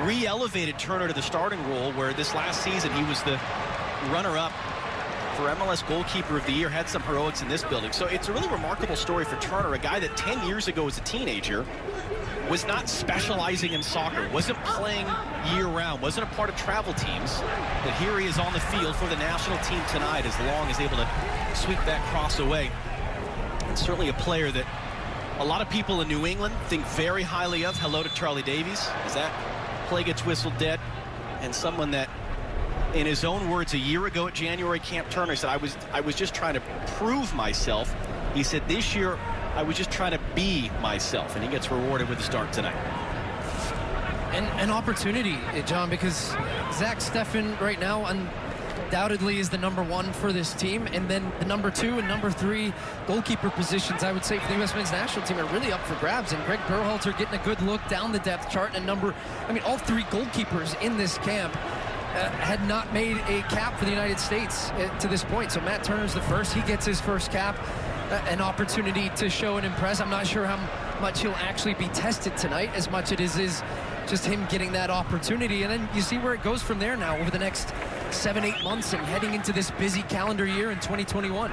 Re-elevated Turner to the starting role, where this last season he was the runner-up for MLS Goalkeeper of the Year, had some heroics in this building. So it's a really remarkable story for Turner, a guy that 10 years ago as a teenager was not specializing in soccer, wasn't playing year-round, wasn't a part of travel teams, but here he is on the field for the national team tonight as Long is able to sweep that cross away. And certainly a player that a lot of people in New England think very highly of. Hello to Charlie Davies as that play gets whistled dead. And someone that, in his own words, a year ago at January Camp, Turner said, I was just trying to prove myself. He said, this year, I was just trying to be myself. And he gets rewarded with a start tonight.
And an opportunity, John, because Zach Steffen right now undoubtedly is the number 1 for this team. And then the number 2 and number 3 goalkeeper positions, I would say, for the U.S. men's national team are really up for grabs. And Greg Berhalter getting a good look down the depth chart. And all 3 goalkeepers in this camp had not made a cap for the United States to this point. So Matt Turner's the first. He gets his first cap, an opportunity to show and impress. I'm not sure how much he'll actually be tested tonight, as much as it is just him getting that opportunity. And then you see where it goes from there now over the next 7-8 months and heading into this busy calendar year in 2021.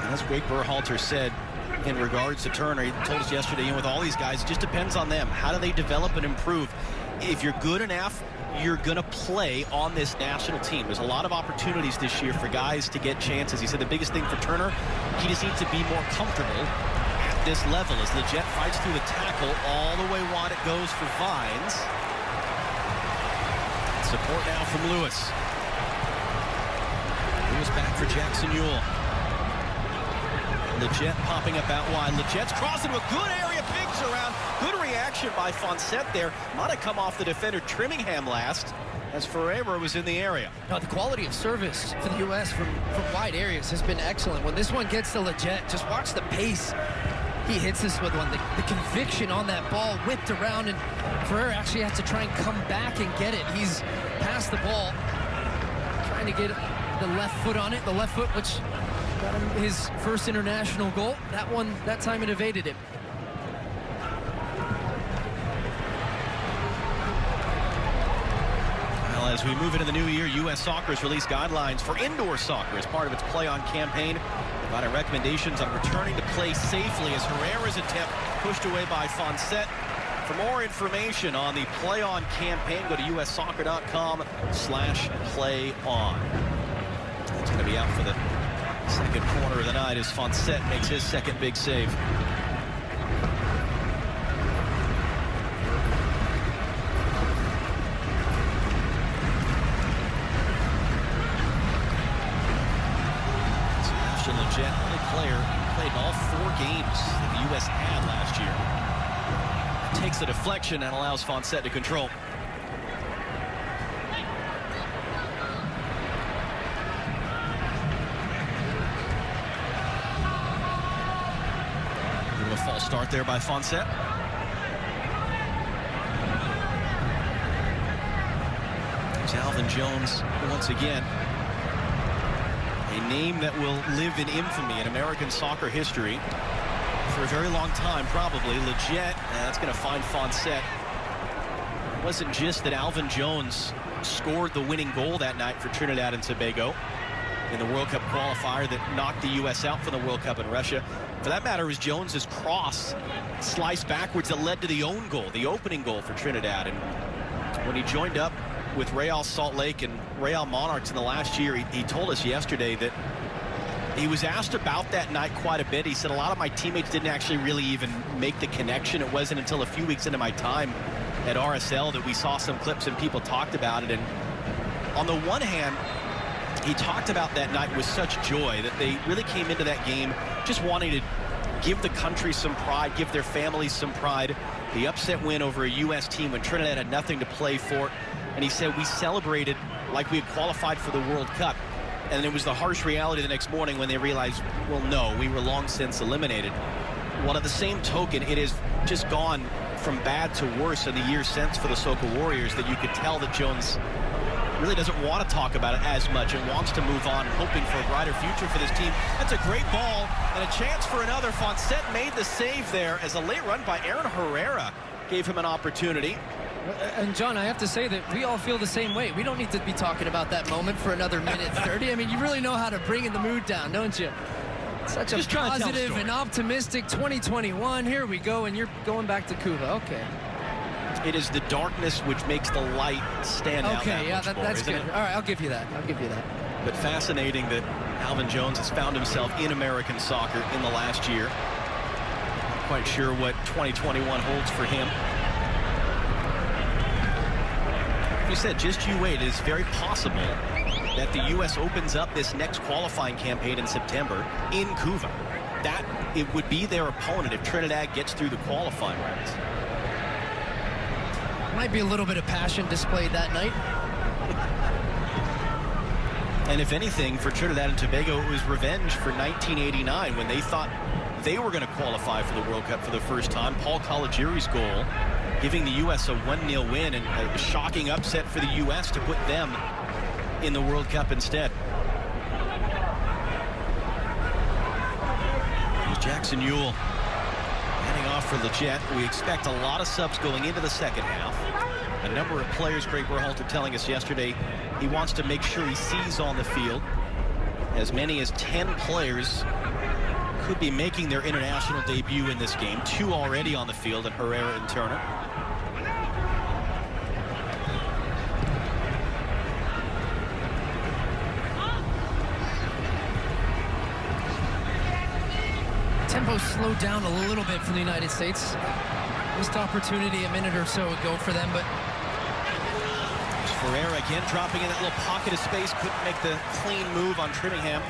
As Greg Berhalter said in regards to Turner, he told us yesterday, with all these guys, it just depends on them. How do they develop and improve? If you're good enough, you're going to play on this national team. There's a lot of opportunities this year for guys to get chances. He said the biggest thing for Turner, he just needs to be more comfortable at this level as Leggett fights through the tackle all the way wide. It goes for Vines. Support now from Lewis. Lewis back for Jackson Ewell. Leggett popping up out wide. Leggett's crossing to a good area, pigs around. Good reaction by Fonset there. Might have come off the defender Trimmingham last as Ferreira was in the area.
No, the quality of service for the U.S. from wide areas has been excellent. When this one gets to Leggett, just watch the pace he hits this with one. The conviction on that ball whipped around, and Ferreira actually has to try and come back and get it. He's passed the ball, trying to get the left foot on it. The left foot, which got him his first international goal. That time it evaded him.
Well, as we move into the new year, U.S. Soccer has released guidelines for indoor soccer as part of its Play On campaign, providing recommendations on returning to play safely as Herrera's attempt pushed away by Fonset. For more information on the Play On campaign, go to ussoccer.com/playon. It's going to be out for the second corner of the night as Fonset makes his second big save. Sebastian Leggett, only player played in all 4 games that the U.S. had last year. Takes the deflection and allows Fonset to control. A false start there by Fonset. There's Alvin Jones once again. A name that will live in infamy in American soccer history for a very long time, probably. Leggett, that's going to find Fonset. It wasn't just that Alvin Jones scored the winning goal that night for Trinidad and Tobago in the World Cup qualifier that knocked the U.S. out from the World Cup in Russia. For that matter, it was Jones's cross sliced backwards that led to the own goal, the opening goal for Trinidad. And when he joined up with Real Salt Lake and Real Monarchs in the last year, he told us yesterday that he was asked about that night quite a bit. He said, a lot of my teammates didn't actually really even make the connection. It wasn't until a few weeks into my time at RSL that we saw some clips and people talked about it. And on the one hand, he talked about that night with such joy that they really came into that game just wanting to give the country some pride, give their families some pride. the upset win over a U.S. team when Trinidad had nothing to play for. And he said, we celebrated like we had qualified for the World Cup. And it was the harsh reality the next morning when they realized, well, no, we were long since eliminated. Well, at the same token, it has just gone from bad to worse in the years since for the Soca Warriors, that you could tell that Jones really doesn't want to talk about it as much and wants to move on, hoping for a brighter future for this team. That's a great ball and a chance for another. Fonset made the save there as a late run by Aaron Herrera gave him an opportunity.
And John, I have to say that we all feel the same way. We don't need to be talking about that moment for another minute 30. I mean, you really know how to bring the mood down, don't you? Such a positive and optimistic 2021. Here we go, and you're going back to Cuba. Okay.
It is the darkness which makes the light stand out.
Okay, yeah, that's good. All right, I'll give you that. I'll give you that.
But fascinating that Alvin Jones has found himself in American soccer in the last year. Not quite sure what 2021 holds for him. You said, just you wait. It is very possible that the U.S. opens up this next qualifying campaign in September in Cuba. That it would be their opponent if Trinidad gets through the qualifying rounds.
Might be a little bit of passion displayed that night.
And if anything, for Trinidad and Tobago, it was revenge for 1989 when they thought they were going to qualify for the World Cup for the first time. Paul Caligiuri's goal, giving the U.S. a 1-0 win, and a shocking upset for the U.S. to put them in the World Cup instead. Here's Jackson Ewell heading off for Leggett. We expect a lot of subs going into the second half. A number of players, Greg Berhalter telling us yesterday, he wants to make sure he sees on the field. As many as 10 players could be making their international debut in this game. 2 already on the field, and Herrera and Turner.
Tempo slowed down a little bit for the United States. Missed opportunity a minute or so ago for them, but
Herrera again dropping in that little pocket of space. Couldn't make the clean move on Trinningham.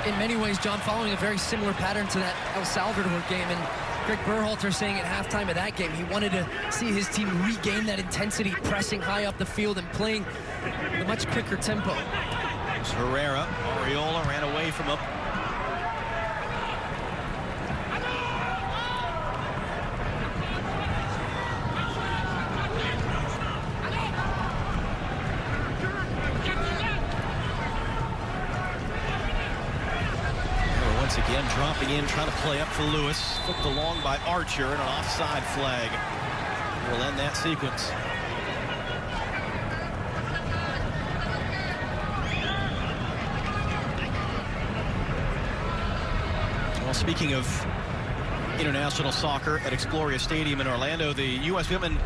in many ways, John, following a very similar pattern to that El Salvador game. And Greg Berhalter saying at halftime of that game he wanted to see his team regain that intensity, pressing high up the field and playing at a much quicker tempo.
There's Herrera. Ariola ran away from him. Again, dropping in, trying to play up for Lewis. Flipped along by Archer, and an offside flag will end that sequence. Well, speaking of international soccer at Exploria Stadium in Orlando, the U.S. women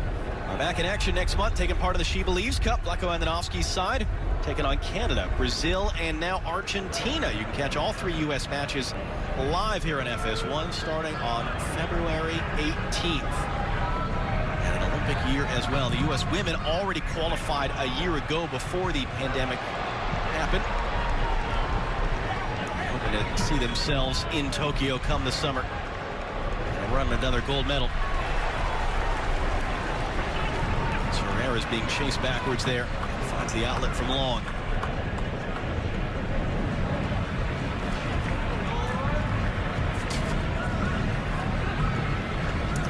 are back in action next month, taking part of the She Believes Cup. Blacko Andonovski's side taking on Canada, Brazil, and now Argentina. You can catch all 3 U.S. matches live here on FS1 starting on February 18th. And an Olympic year as well. The U.S. women already qualified a year ago before the pandemic happened. Hoping to see themselves in Tokyo come the summer and run another gold medal. Herrera's being chased backwards there. Finds the outlet from Long.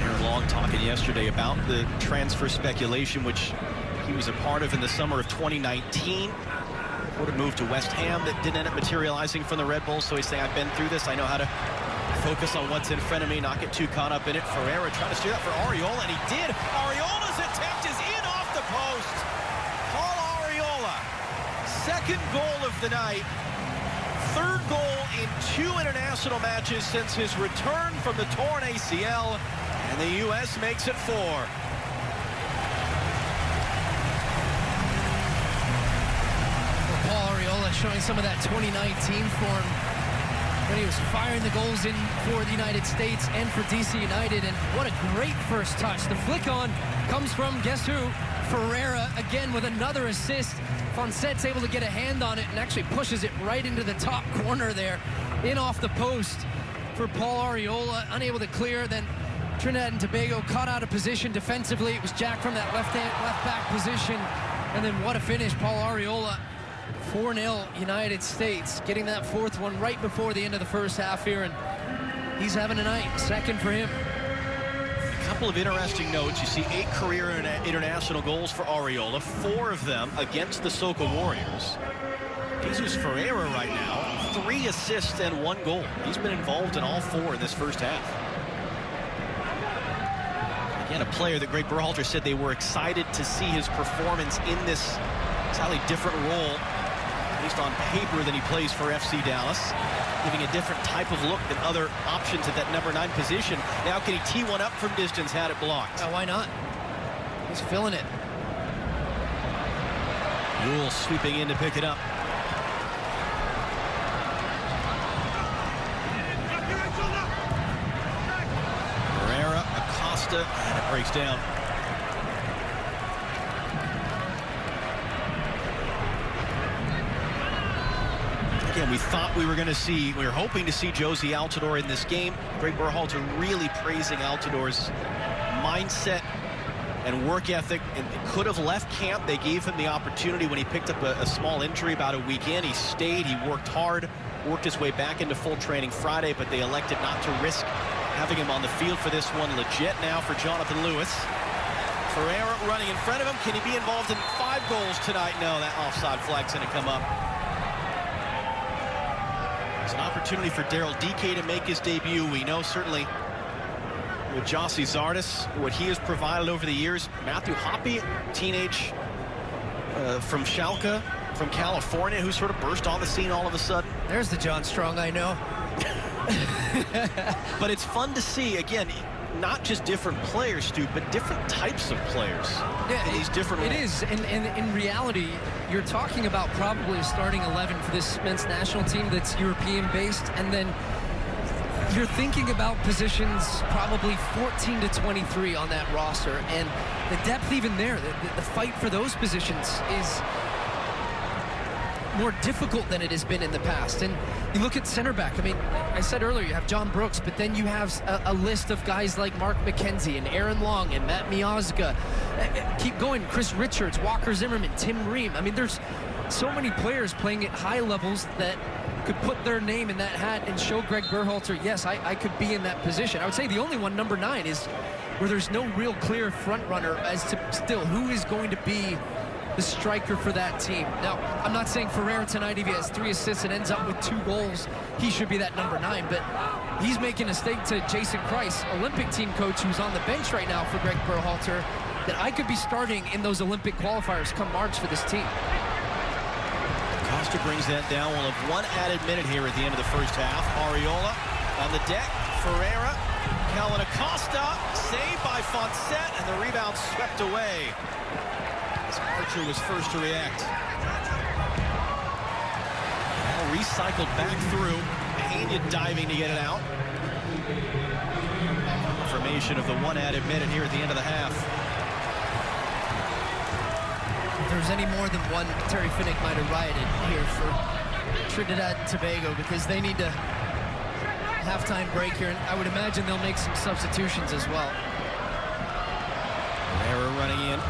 Aaron Long talking yesterday about the transfer speculation, which he was a part of in the summer of 2019. Would have moved to West Ham that didn't end up materializing from the Red Bulls. So he's saying, I've been through this. I know how to focus on what's in front of me, not get too caught up in it. Ferreira trying to steer that for Ariola, and he did. Ariola's attempt is in off the post. Paul Ariola, second goal of the night. Third goal in 2 international matches since his return from the torn ACL, and the U.S. makes it 4.
Paul Ariola showing some of that 2019 form when he was firing the goals in for the United States and for DC United. And what a great first touch. The flick on comes from, guess who? Ferreira again with another assist. Fonset's able to get a hand on it and actually pushes it right into the top corner there, in off the post for Paul Ariola. Unable to clear, then Trinidad and Tobago caught out of position defensively. It was Jack from that left back position. And then what a finish, Paul Arriola. 4-0 United States, getting that fourth one right before the end of the first half here, and he's having a night. Second for him.
A couple of interesting notes. You see 8 career international goals for Arriola, 4 of them against the Soca Warriors. Jesus Ferreira right now, 3 assists and 1 goal. He's been involved in all 4 in this first half. Again, a player that Greg Berhalter said they were excited to see his performance in this slightly different role, at least on paper, than he plays for FC Dallas, giving a different type of look than other options at that number 9 position. Now can he tee one up from distance? Had it blocked.
Yeah, why not? He's feeling it.
Yule sweeping in to pick it up. Herrera, Acosta, and it breaks down. Again, we thought we were hoping to see Josie Altidore in this game. Greg Berhalter really praising Altidor's mindset and work ethic, and could have left camp. They gave him the opportunity when he picked up a small injury about a week in. He stayed, he worked hard, worked his way back into full training Friday, but they elected not to risk having him on the field for this one. Legit now for Jonathan Lewis. Ferreira running in front of him. Can he be involved in 5 goals tonight? No, that offside flag's going to come up. It's an opportunity for Daryl DK to make his debut. We know certainly with Jossie Zardes, what he has provided over the years. Matthew Hoppe, teenage from Schalke, from California, who sort of burst on the scene all of a sudden.
There's the John Strong I know.
But it's fun to see, again, not just different players, Stu, but different types of players.
Yeah,
in these different roles.
It is, and in reality, you're talking about probably a starting 11 for this men's national team that's European-based, and then you're thinking about positions probably 14 to 23 on that roster, and the depth even there, the fight for those positions is more difficult than it has been in the past. And you look at center back, I mean, I said earlier, you have John Brooks, but then you have a list of guys like Mark McKenzie and Aaron Long and Matt Miazga. Keep going, Chris Richards, Walker Zimmerman, Tim Ream. I mean, there's so many players playing at high levels that could put their name in that hat and show Greg Berhalter, yes, I could be in that position. I would say the only one, number 9, is where there's no real clear front runner as to still who is going to be the striker for that team. Now, I'm not saying Ferreira tonight, if he has 3 assists and ends up with 2 goals, he should be that number 9, but he's making a stake to Jason Christ, Olympic team coach, who's on the bench right now for Greg Berhalter, that I could be starting in those Olympic qualifiers come March for this team.
Costa brings that down. We'll have 1 added minute here at the end of the first half. Arriola on the deck. Ferreira. Calvin Acosta. Saved by Fonset, and the rebound swept away. Archer was first to react. Now recycled back through. Pena diving to get it out. Confirmation of the 1 added minute here at the end of the half.
If there's any more than one, Terry Finnick might have rioted here for Trinidad and Tobago, because they need to halftime break here, and I would imagine they'll make some substitutions as well.
Herrera running in.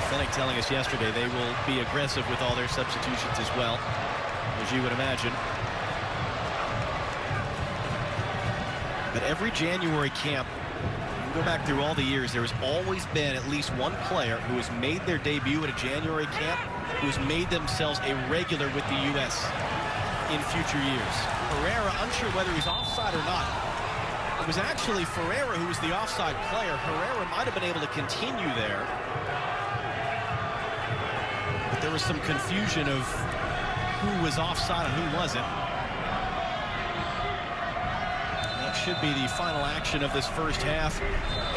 Finnick telling us yesterday they will be aggressive with all their substitutions as well, as you would imagine. But every January camp, you go back through all the years, there has always been at least one player who has made their debut at a January camp, who has made themselves a regular with the U.S. in future years. Herrera, unsure whether he's offside or not. It was actually Ferreira who was the offside player. Herrera might have been able to continue there. But there was some confusion of who was offside and who wasn't. That should be the final action of this first half,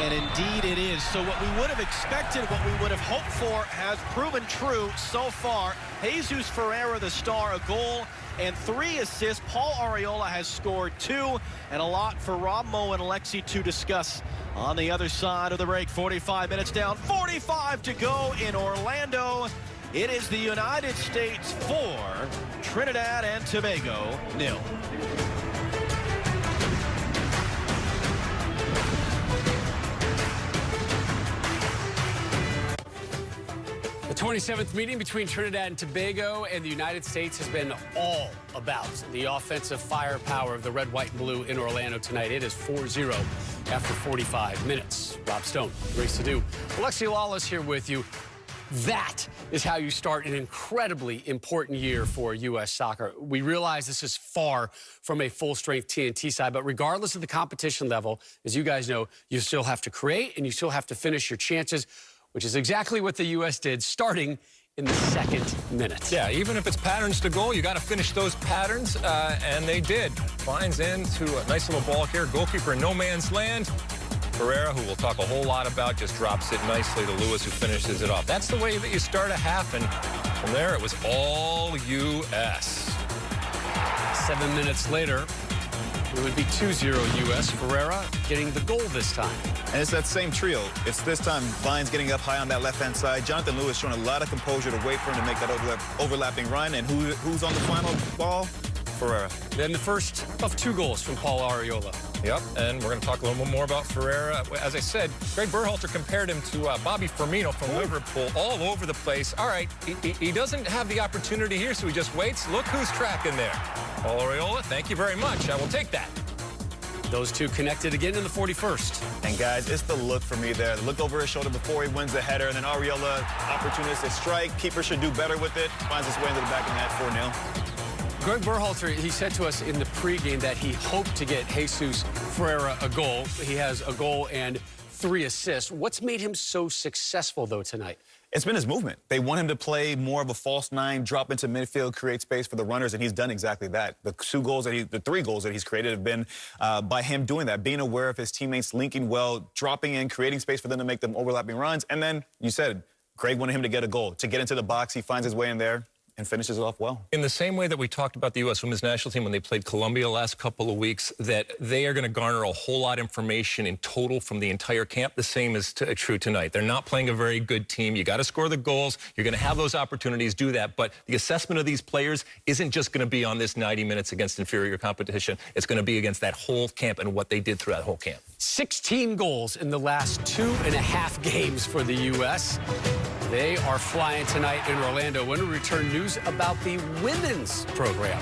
and indeed it is. So what we would have expected, what we would have hoped for, has proven true so far. Jesus Ferreira, the star, a goal and 3 assists. Paul Arriola has scored 2, and a lot for Rob Moe and Alexi to discuss on the other side of the break. 45 minutes down, 45 to go in Orlando. It is the United States 4, Trinidad and Tobago 0.
The 27th meeting between Trinidad and Tobago and the United States has been all about the offensive firepower of the red, white, and blue in Orlando tonight. It is 4-0 after 45 minutes. Rob Stone, race to do. Alexi Lawless here with you. That is how you start an incredibly important year for U.S. soccer. We realize this is far from a full-strength TNT side, but regardless of the competition level, as you guys know, you still have to create and you still have to finish your chances, which is exactly what the U.S. did, starting in the second minute.
Yeah, even if it's patterns to goal, you got to finish those patterns, and they did. Finds into a nice little ball here. Goalkeeper in no man's land. Pereira, who we'll talk a whole lot about, just drops it nicely to Lewis, who finishes it off. That's the way that you start a half, and from there it was all U.S.
7 minutes later, it would be 2-0 U.S. Ferreira getting the goal this time.
And it's that same trio. It's this time Vines getting up high on that left-hand side. Jonathan Lewis showing a lot of composure to wait for him to make that overlapping run. And who's on the final ball? Ferreira.
Then the first of 2 goals from Paul Arriola.
Yep, and we're going to talk a little bit more about Ferreira. As I said, Greg Berhalter compared him to Bobby Firmino from Liverpool, all over the place. All right, he doesn't have the opportunity here, so he just waits. Look who's tracking there. Paul Arriola, thank you very much. I will take that.
Those two connected again in the 41st.
And guys, it's the look for me there. The look over his shoulder before he wins the header, and then Arriola, opportunistic strike. Keeper should do better with it. Finds his way into the back of the net, 4-0.
Greg Berhalter, he said to us in the pregame that he hoped to get Jesus Ferreira a goal. He has a goal and 3 assists. What's made him so successful, though, tonight?
It's been his movement. They want him to play more of a false 9, drop into midfield, create space for the runners, and he's done exactly that. The 3 goals that he's created have been by him doing that, being aware of his teammates, linking well, dropping in, creating space for them to make them overlapping runs. And then, you said, Greg wanted him to get a goal, to get into the box. He finds his way in there and finishes it off well.
In the same way that we talked about the U.S. women's national team when they played Colombia last couple of weeks, that they are going to garner a whole lot of information in total from the entire camp, the same is true tonight. They're not playing a very good team. You got to score the goals. You're going to have those opportunities, do that. But the assessment of these players isn't just going to be on this 90 minutes against inferior competition. It's going to be against that whole camp and what they did throughout the whole camp.
16 goals in the last 2.5 games for the U.S. They are flying tonight in Orlando. When we return, news about the women's program.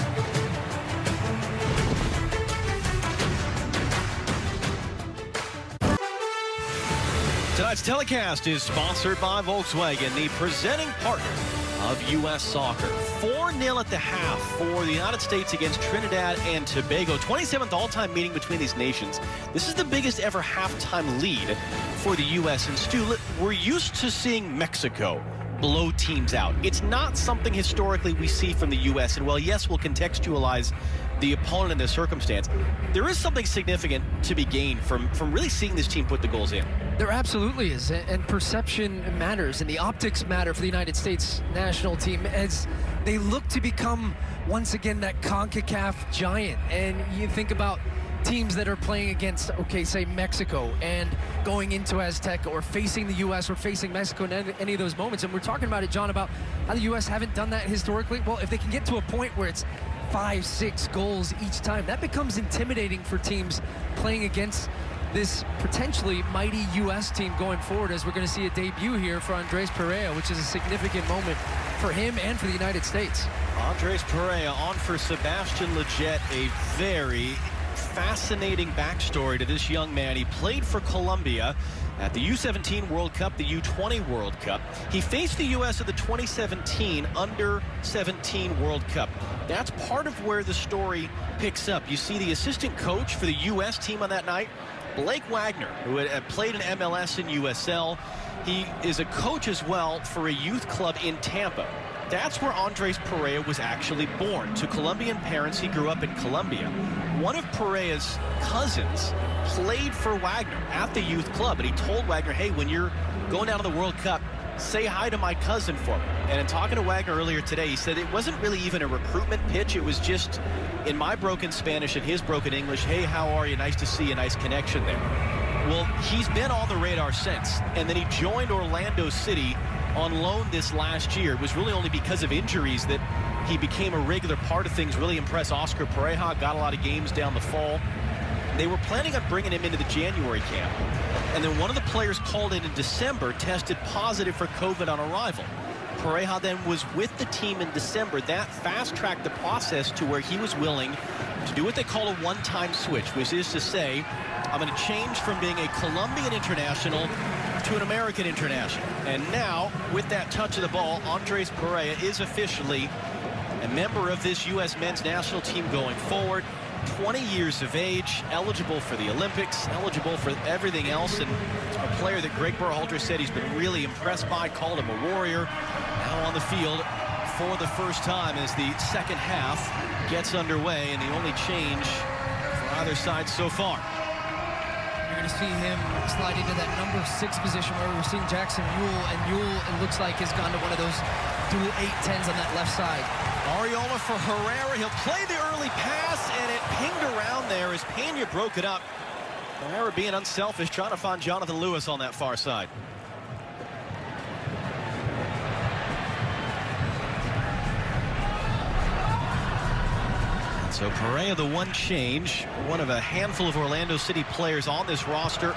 Tonight's telecast is sponsored by Volkswagen, the presenting partner of U.S. Soccer. 4-0 at the half for the United States against Trinidad and Tobago. 27th all-time meeting between these nations. This is the biggest ever halftime lead for the U.S. And Stu, we're used to seeing Mexico blow teams out. It's not something historically we see from the U.S. And while, yes, we'll contextualize the opponent in this circumstance, there is something significant to be gained from really seeing this team put the goals in.
There absolutely is, and perception matters, and the optics matter for the United States national team as they look to become, once again, that CONCACAF giant. And you think about teams that are playing against, okay, say Mexico, and going into Azteca, or facing the U.S. or facing Mexico in any of those moments. And we're talking about it, John, about how the U.S. haven't done that historically. Well, if they can get to a point where it's 5-6 goals each time, that becomes intimidating for teams playing against this potentially mighty U.S. team going forward, as we're going to see a debut here for Andres Pereira, which is a significant moment for him and for the United States.
Andres Pereira on for Sebastian Lletget. A very fascinating backstory to this young man. He played for Colombia at the U17 World Cup, the U20 World Cup. He faced the U.S. at the 2017 Under-17 World Cup. That's part of where the story picks up. You see the assistant coach for the U.S. team on that night, Blake Wagner, who had played in MLS and USL. He is a coach as well for a youth club in Tampa. That's where Andres Pereira was actually born. To Colombian parents, he grew up in Colombia. One of Pereira's cousins played for Wagner at the youth club, and he told Wagner, hey, when you're going down to the World Cup, say hi to my cousin for me. And in talking to Wagner earlier today, he said it wasn't really even a recruitment pitch. It was just, in my broken Spanish and his broken English, hey, how are you? Nice to see you. Nice connection there. Well, he's been on the radar since. And then he joined Orlando City on loan this last year. It was really only because of injuries that he became a regular part of things. Really impressed Oscar Pareja, got a lot of games down the fall. They were planning on bringing him into the January camp. And then one of the players called in December tested positive for COVID on arrival. Pareja then was with the team in December. That fast-tracked the process to where he was willing to do what they call a one-time switch, which is to say, I'm going to change from being a Colombian international to an American international. And now, with that touch of the ball, Andres Perea is officially a member of this U.S. men's national team going forward. 20 years of age, eligible for the Olympics, eligible for everything else, and a player that Greg Berhalter said he's been really impressed by, called him a warrior. Now on the field for the first time as the second half gets underway, and the only change for either side so far.
You're going to see him slide into that number 6 position where we were seeing Jackson Ewell, and Ewell, it looks like, has gone to one of those dual 8-10s on that left side.
Arriola for Herrera. He'll play the early pass, and it pinged around there as Pena broke it up. Herrera being unselfish, trying to find Jonathan Lewis on that far side. So Perea, the one change, one of a handful of Orlando City players on this roster.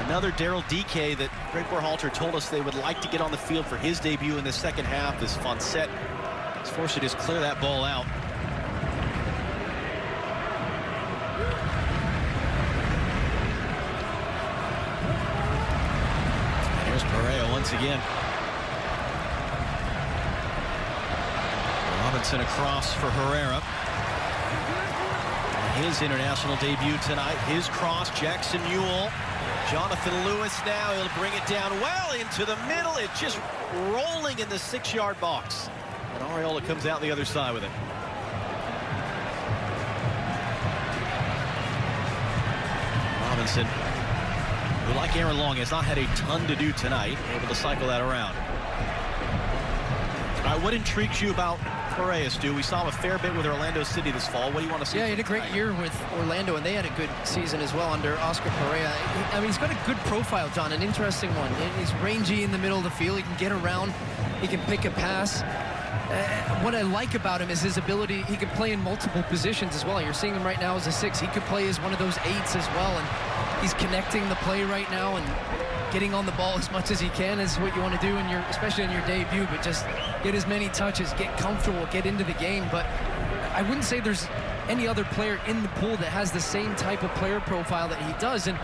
Another Daryl DK that Greg Berhalter told us they would like to get on the field for his debut in the second half as Fonset is forced to just clear that ball out. And here's Perea once again. Robinson across for Herrera. His international debut tonight. His cross, Jackson Ewell. Jonathan Lewis now, he'll bring it down well into the middle. It's just rolling in the 6-yard box. And Arriola comes out the other side with it. Robinson, who like Aaron Long has not had a ton to do tonight, able to cycle that around. All right, what intrigues you about Perea, Stu? We saw him a fair bit with Orlando City this fall. What do you want to see?
Yeah, he had a great year with Orlando, and they had a good season as well under Oscar Perea. I mean, he's got a good profile, John, an interesting one. He's rangy in the middle of the field. He can get around. He can pick a pass. What I like about him is his ability. He can play in multiple positions as well. You're seeing him right now as a 6. He could play as one of those 8s as well, and he's connecting the play right now and getting on the ball as much as he can is what you want to do in your, especially in your debut, but just get as many touches, get comfortable, get into the game. But I wouldn't say there's any other player in the pool that has the same type of player profile that he does, and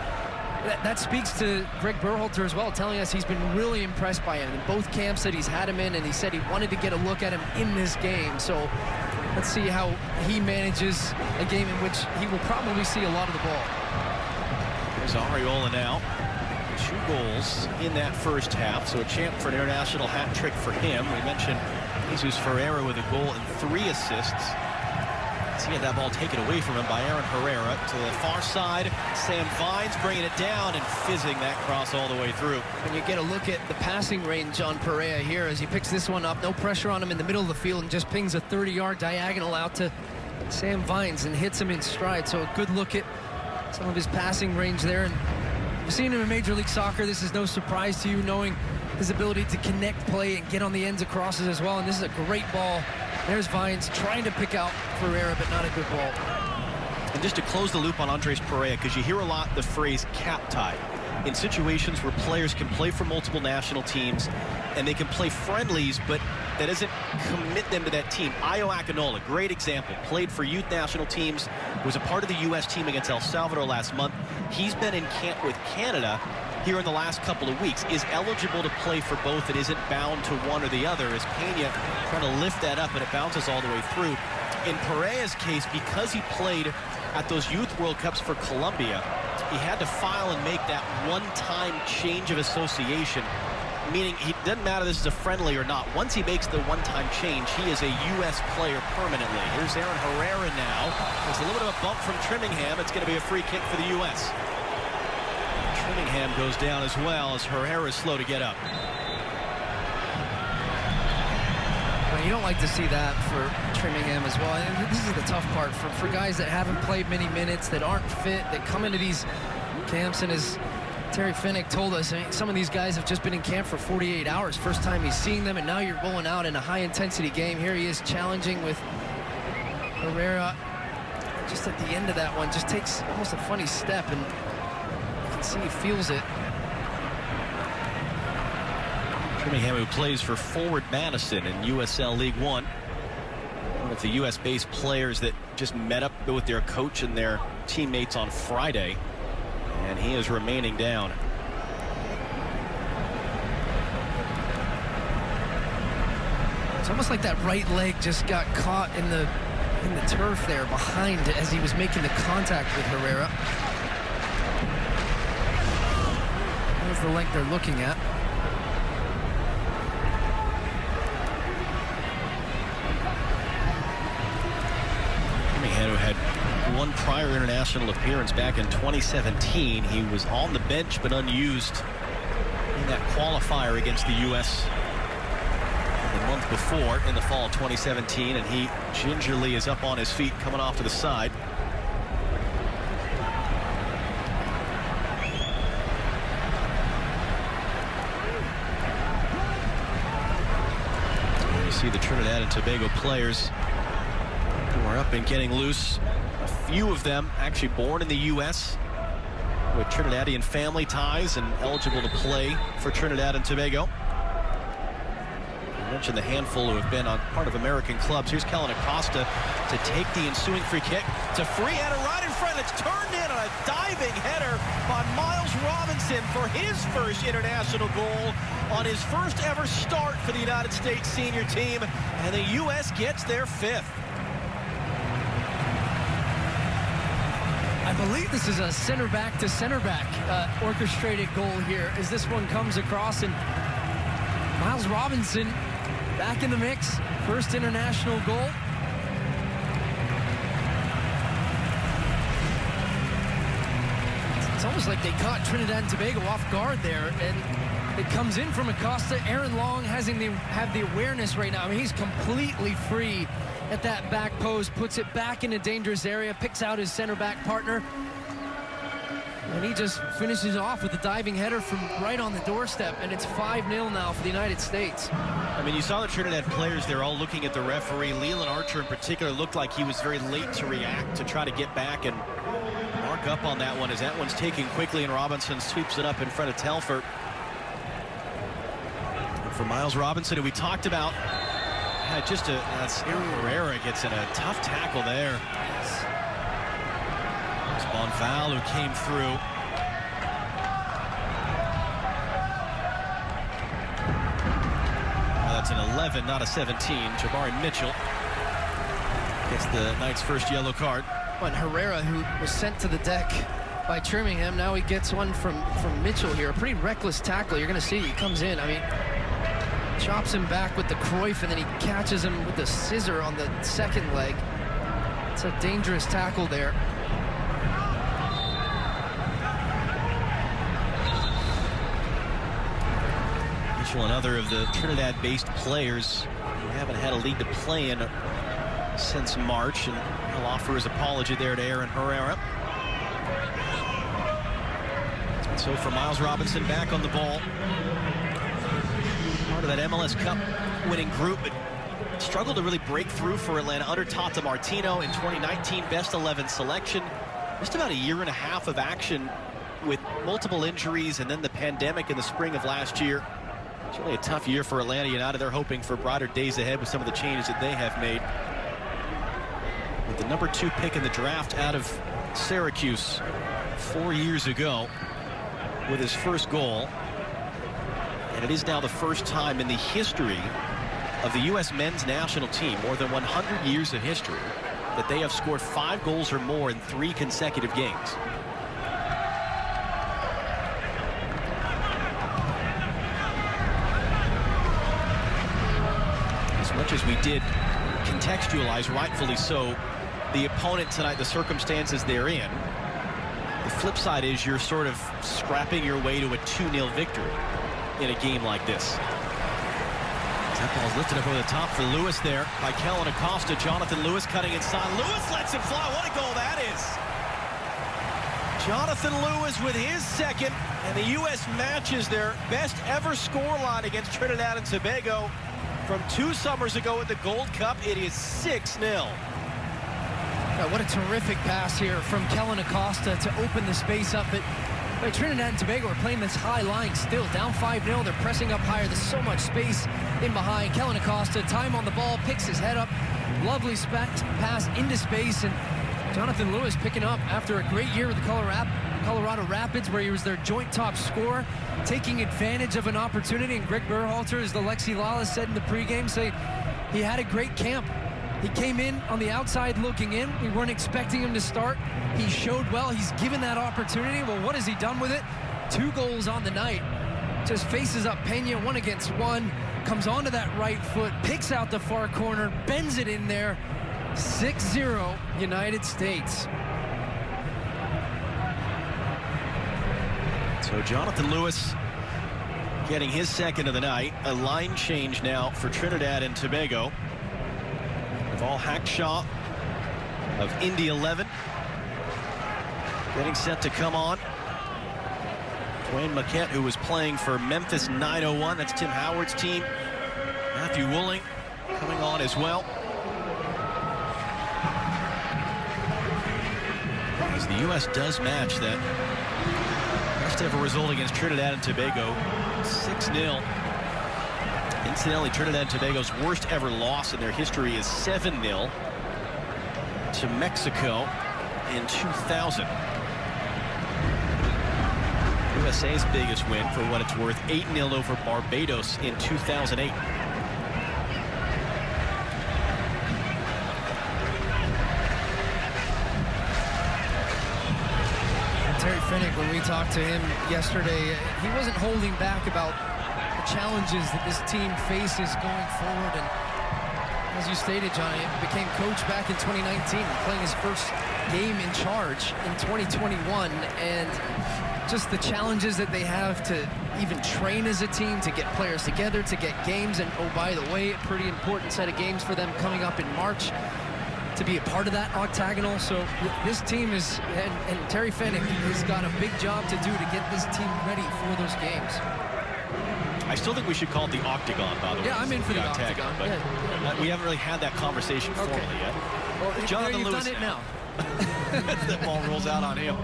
that speaks to Greg Berhalter as well, telling us he's been really impressed by him in both camps that he's had him in, and he said he wanted to get a look at him in this game. So let's see how he manages a game in which he will probably see a lot of the ball.
There's Arriola now. 2 goals in that first half, so a chance for an international hat trick for him. We mentioned Jesus Ferreira with a goal and 3 assists. He had that ball taken away from him by Aaron Herrera to the far side. Sam Vines bringing it down and fizzing that cross all the way through.
When you get a look at the passing range on Perea here as he picks this one up, no pressure on him in the middle of the field and just pings a 30-yard diagonal out to Sam Vines and hits him in stride. So a good look at some of his passing range there. And you've seen him in Major League Soccer. This is no surprise to you, knowing his ability to connect play and get on the ends of crosses as well. And this is a great ball. There's Vines trying to pick out Ferreira, but not a good ball.
And just to close the loop on Andres Perea, because you hear a lot the phrase cap tie in situations where players can play for multiple national teams and they can play friendlies, but that doesn't commit them to that team. Ayo Akinola, great example, played for youth national teams, was a part of the U.S. team against El Salvador last month. He's been in camp with Canada here in the last couple of weeks, is eligible to play for both and isn't bound to one or the other, as Pena trying to lift that up and it bounces all the way through. In Perea's case, because he played at those Youth World Cups for Colombia, he had to file and make that one-time change of association, meaning it doesn't matter this is a friendly or not. Once he makes the one-time change, he is a U.S. player permanently. Here's Aaron Herrera now. There's a little bit of a bump from Trinningham. It's going to be a free kick for the U.S. Trinningham goes down as well as Herrera is slow to get up.
Well, you don't like to see that for Trinningham as well. And this is the tough part for guys that haven't played many minutes, that aren't fit, that come into these camps. And as Terry Finnick told us, I mean, some of these guys have just been in camp for 48 hours. First time he's seeing them, and now you're rolling out in a high-intensity game. Here he is challenging with Herrera. Just at the end of that one, just takes almost a funny step and See, he feels it.
Trinidad, who plays for Forward Madison in USL League One. One of the U.S.-based players that just met up with their coach and their teammates on Friday. And he is remaining down.
It's almost like that right leg just got caught in the turf there behind as he was making the contact with Herrera. There's the leg they're looking at.
Who had one prior international appearance back in 2017. He was on the bench but unused in that qualifier against the U.S. the month before in the fall of 2017, and he gingerly is up on his feet coming off to the side. And you see the Trinidad and Tobago players who are up and getting loose. A few of them actually born in the U.S. with Trinidadian family ties and eligible to play for Trinidad and Tobago. I mentioned the handful who have been on part of American clubs. Here's Kellen Acosta to take the ensuing free kick. It's a free header right in front. It's turned in on a diving header by Miles Robinson for his first international goal on his first ever start for the United States senior team. And the U.S. gets their 5th.
I believe this is a center back to center back orchestrated goal here as this one comes across, and Miles Robinson back in the mix. First international goal. It's almost like they caught Trinidad and Tobago off guard there, and it comes in from Acosta. Aaron Long have the awareness right now. I mean, he's completely free at that back post, puts it back in a dangerous area, picks out his center back partner, and he just finishes off with a diving header from right on the doorstep, and it's 5-0 now for the United States.
I mean, you saw the Trinidad players, they're all looking at the referee. Leland Archer in particular looked like he was very late to react, to try to get back and mark up on that one, as that one's taken quickly and Robinson sweeps it up in front of Telford. And for Miles Robinson, who we talked about, just Herrera gets in a tough tackle there. It's Bonfal who came through. Well, that's an 11, not a 17. Jabari Mitchell gets the Knights' first yellow card.
But Herrera, who was sent to the deck by Trimmingham, now he gets one from Mitchell here. A pretty reckless tackle. You're going to see he comes in. I mean, chops him back with the Cruyff, and then he catches him with the scissor on the second leg. It's a dangerous tackle there.
Mitchell, another of the Trinidad-based players who haven't had a league to play in since March, and he'll offer his apology there to Aaron Herrera. And so for Miles Robinson, back on the ball. Part of that MLS Cup winning group, but struggled to really break through for Atlanta under Tata Martino in 2019, best 11 selection. Just about a year and a half of action with multiple injuries and then the pandemic in the spring of last year. It's really a tough year for Atlanta United. They're hoping for brighter days ahead with some of the changes that they have made. With the number 2 pick in the draft out of Syracuse 4 years ago with his first goal. And it is now the first time in the history of the U.S. men's national team, more than 100 years of history, that they have scored 5 goals or more in 3 consecutive games. As much as we did contextualize, rightfully so, the opponent tonight, the circumstances they're in, the flip side is you're sort of scrapping your way to a 2-0 victory in a game like this. That ball's lifted up over the top for Lewis there by Kellen Acosta. Jonathan Lewis cutting inside. Lewis lets him fly. What a goal that is. Jonathan Lewis with his second, and the U.S. matches their best ever scoreline against Trinidad and Tobago from 2 summers ago at the Gold Cup. It is 6-0.
What a terrific pass here from Kellen Acosta to open the space up. But Like Trinidad and Tobago are playing this high line still, down 5-0. They're pressing up higher. There's so much space in behind. Kellen Acosta, time on the ball, picks his head up. Lovely pass into space, and Jonathan Lewis picking up after a great year with the Colorado Rapids, where he was their joint top scorer, taking advantage of an opportunity. And Greg Berhalter, as the Lexi Lawless said in the pregame, say he had a great camp. He came in on the outside looking in. We weren't expecting him to start. He showed well. He's given that opportunity. Well, what has he done with it? 2 goals on the night. Just faces up Pena, 1-against-1. Comes onto that right foot, picks out the far corner, bends it in there. 6-0 United States.
So Jonathan Lewis getting his second of the night. A line change now for Trinidad and Tobago. Paul Hackshaw of Indy 11 getting set to come on. Dwayne Maquette, who was playing for Memphis 901, that's Tim Howard's team. Matthew Wooling coming on as well. As the U.S. does match that first ever result against Trinidad and Tobago, 6-0. Incidentally, Trinidad and Tobago's worst ever loss in their history is 7-0 to Mexico in 2000. USA's biggest win, for what it's worth, 8-0 over Barbados in 2008.
Terry Finnick, when we talked to him yesterday, he wasn't holding back about challenges that this team faces going forward. And as you stated, Johnny, became coach back in 2019, playing his first game in charge in 2021, and just the challenges that they have to even train as a team, to get players together, to get games. And oh, by the way, a pretty important set of games for them coming up in March, to be a part of that octagonal. So this team is, and Terry Finnick has got a big job to do to get this team ready for those games.
I still think we should call it the octagon, by the way.
Yeah, I'm in for the octagon.
But
yeah.
We haven't really had that conversation formally yet.
Well,
Jonathan Lewis
done it now.
The ball rolls out on him.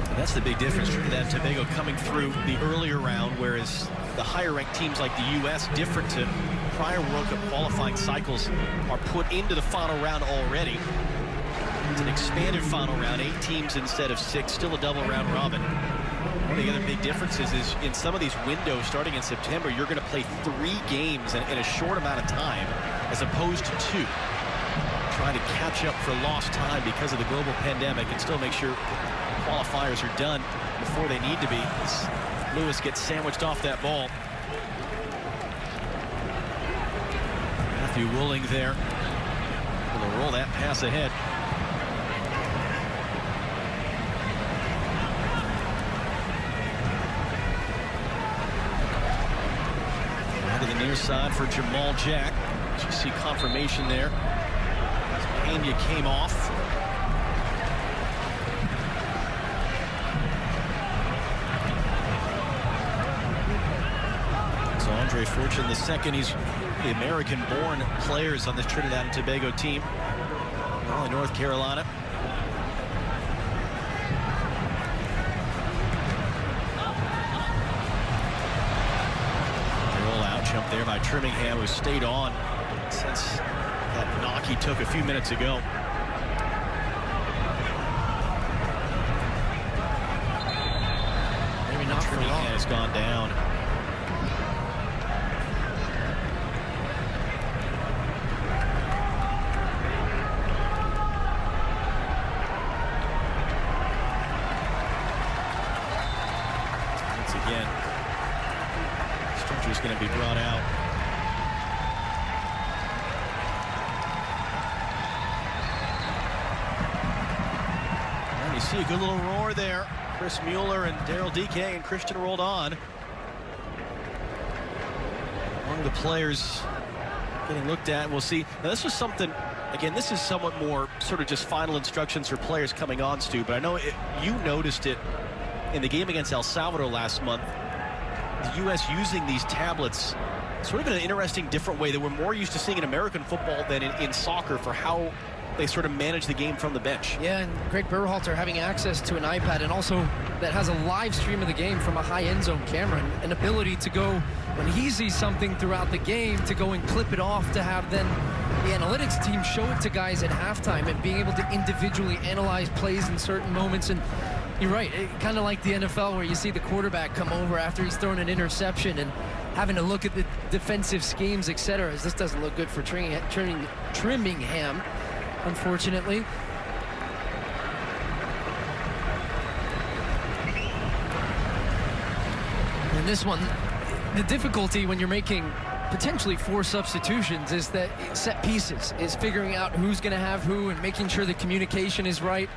And that's the big difference. Trinidad and Tobago coming through the earlier round, whereas the higher-ranked teams like the U.S., different to prior World Cup qualifying cycles, are put into the final round already. It's an expanded final round, 8 teams instead of 6, still a double round robin. One of the other big differences is in some of these windows starting in September, you're going to play 3 games in a short amount of time as opposed to 2. Trying to catch up for lost time because of the global pandemic and still make sure qualifiers are done before they need to be. As Lewis gets sandwiched off that ball. Matthew Wooling there. Will roll that pass ahead. To the near side for Jamal Jack. You see confirmation there. Pena came off. So Andre Fortune II, he's the American-born players on this Trinidad and Tobago team. All in North Carolina. Jump there by Trimmingham, who stayed on since that knock he took a few minutes ago.
Maybe not for long.
Trimmingham has gone down. Once again, is going to be brought out. And you see a good little roar there. Chris Mueller and Daryl DK and Christian rolled on. One of the players getting looked at. We'll see. Now this was something, again, this is somewhat more sort of just final instructions for players coming on, Stu, but I know you noticed it in the game against El Salvador last month. The U.S. using these tablets sort of in an interesting, different way that we're more used to seeing in American football than in soccer for how they sort of manage the game from the bench.
Yeah, and Greg Berhalter having access to an iPad and also that has a live stream of the game from a high end zone camera, and an ability to go when he sees something throughout the game to go and clip it off, to have then the analytics team show it to guys at halftime, and being able to individually analyze plays in certain moments. And you're right, kind of like the NFL where you see the quarterback come over after he's thrown an interception and having to look at the defensive schemes, etc. This doesn't Look good for Trinningham, unfortunately. And this one, the difficulty when you're making potentially 4 substitutions is that set pieces, is figuring out who's going to have who and making sure the communication is right.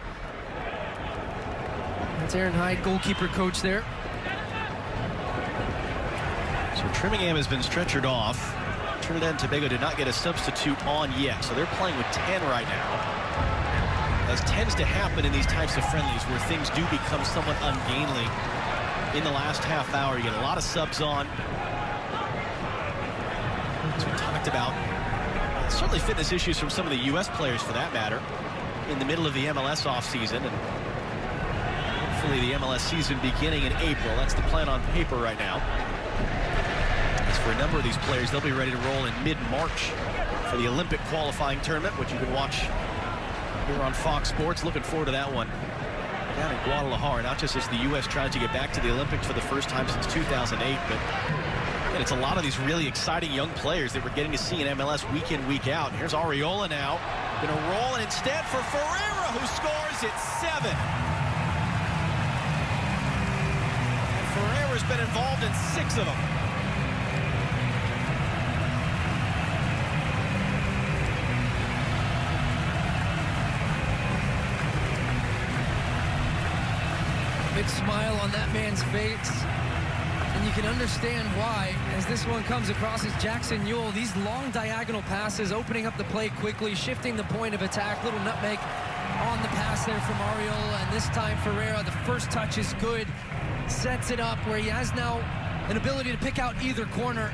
That's Aaron Hyde, goalkeeper coach there.
So Trinningham has been stretchered off. Trinidad and Tobago did not get a substitute on yet, so they're playing with 10 right now. As tends to happen in these types of friendlies where things do become somewhat ungainly in the last half hour. You get a lot of subs on. As we talked about, certainly fitness issues from some of the U.S. players for that matter in the middle of the MLS offseason, and hopefully the MLS season beginning in April. That's the plan on paper right now. As for a number of these players, they'll be ready to roll in mid-March for the Olympic qualifying tournament, which you can watch here on Fox Sports. Looking forward to that one down in Guadalajara, not just as the U.S. tries to get back to the Olympics for the first time since 2008, but and it's a lot of these really exciting young players that we're getting to see in MLS week in, week out. Here's Arriola now, going to roll, and instead for Ferreira, who scores at 7. And Ferreira's been involved in 6 of them.
Big smile on that man's face, and you can understand why as this one comes across as Jackson Ewell. These long diagonal passes, opening up the play quickly, shifting the point of attack. Little nutmeg on the pass there from Arriola, and this time Ferreira, the first touch is good, sets it up where he has now an ability to pick out either corner.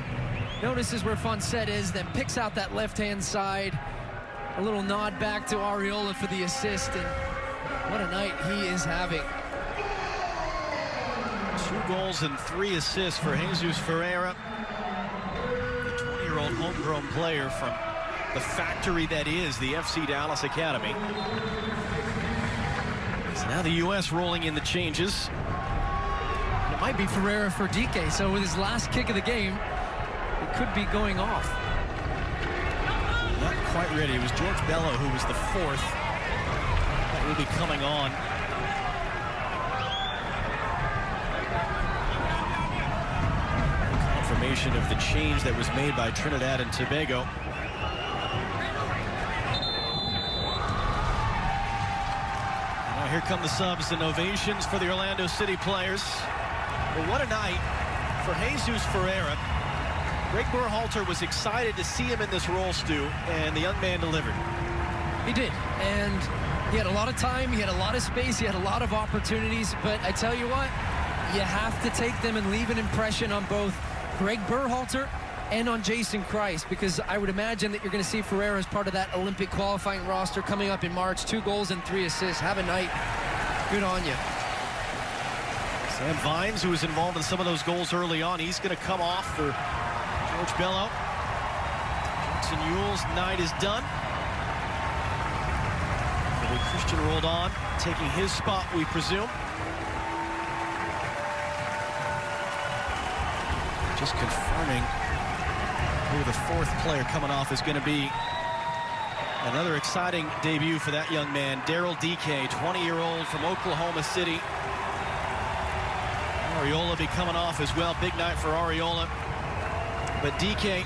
Notices where Fonset is, then picks out that left-hand side. A little nod back to Arriola for the assist, and what a night he is having.
2 goals and 3 assists for Jesus Ferreira, the 20-year-old homegrown player from the factory that is the FC Dallas Academy. So now the U.S. rolling in the changes.
It might be Ferreira for DK, so with his last kick of the game, it could be going off.
Not quite ready. It was George Bello who was the 4th that will be coming on. Confirmation of the change that was made by Trinidad and Tobago. And now here come the subs and ovations for the Orlando City players. Well, what a night for Jesus Ferreira. Greg Berhalter was excited to see him in this role, Stu, and the young man delivered.
He did, and he had a lot of time, he had a lot of space, he had a lot of opportunities, but I tell you what, you have to take them and leave an impression on both Greg Berhalter and on Jason Christ, because I would imagine that you're going to see Ferreira as part of that Olympic qualifying roster coming up in March. 2 goals and 3 assists. Have a night. Good on you.
Sam Vines, who was involved in some of those goals early on, he's going to come off for George Bello. Jackson Ewell's night is done. Christian rolled on, taking his spot, we presume. Just confirming who the 4th player coming off is going to be. Another exciting debut for that young man, Daryl DK, 20-year-old from Oklahoma City. Arriola be coming off as well. Big night for Arriola. But DK,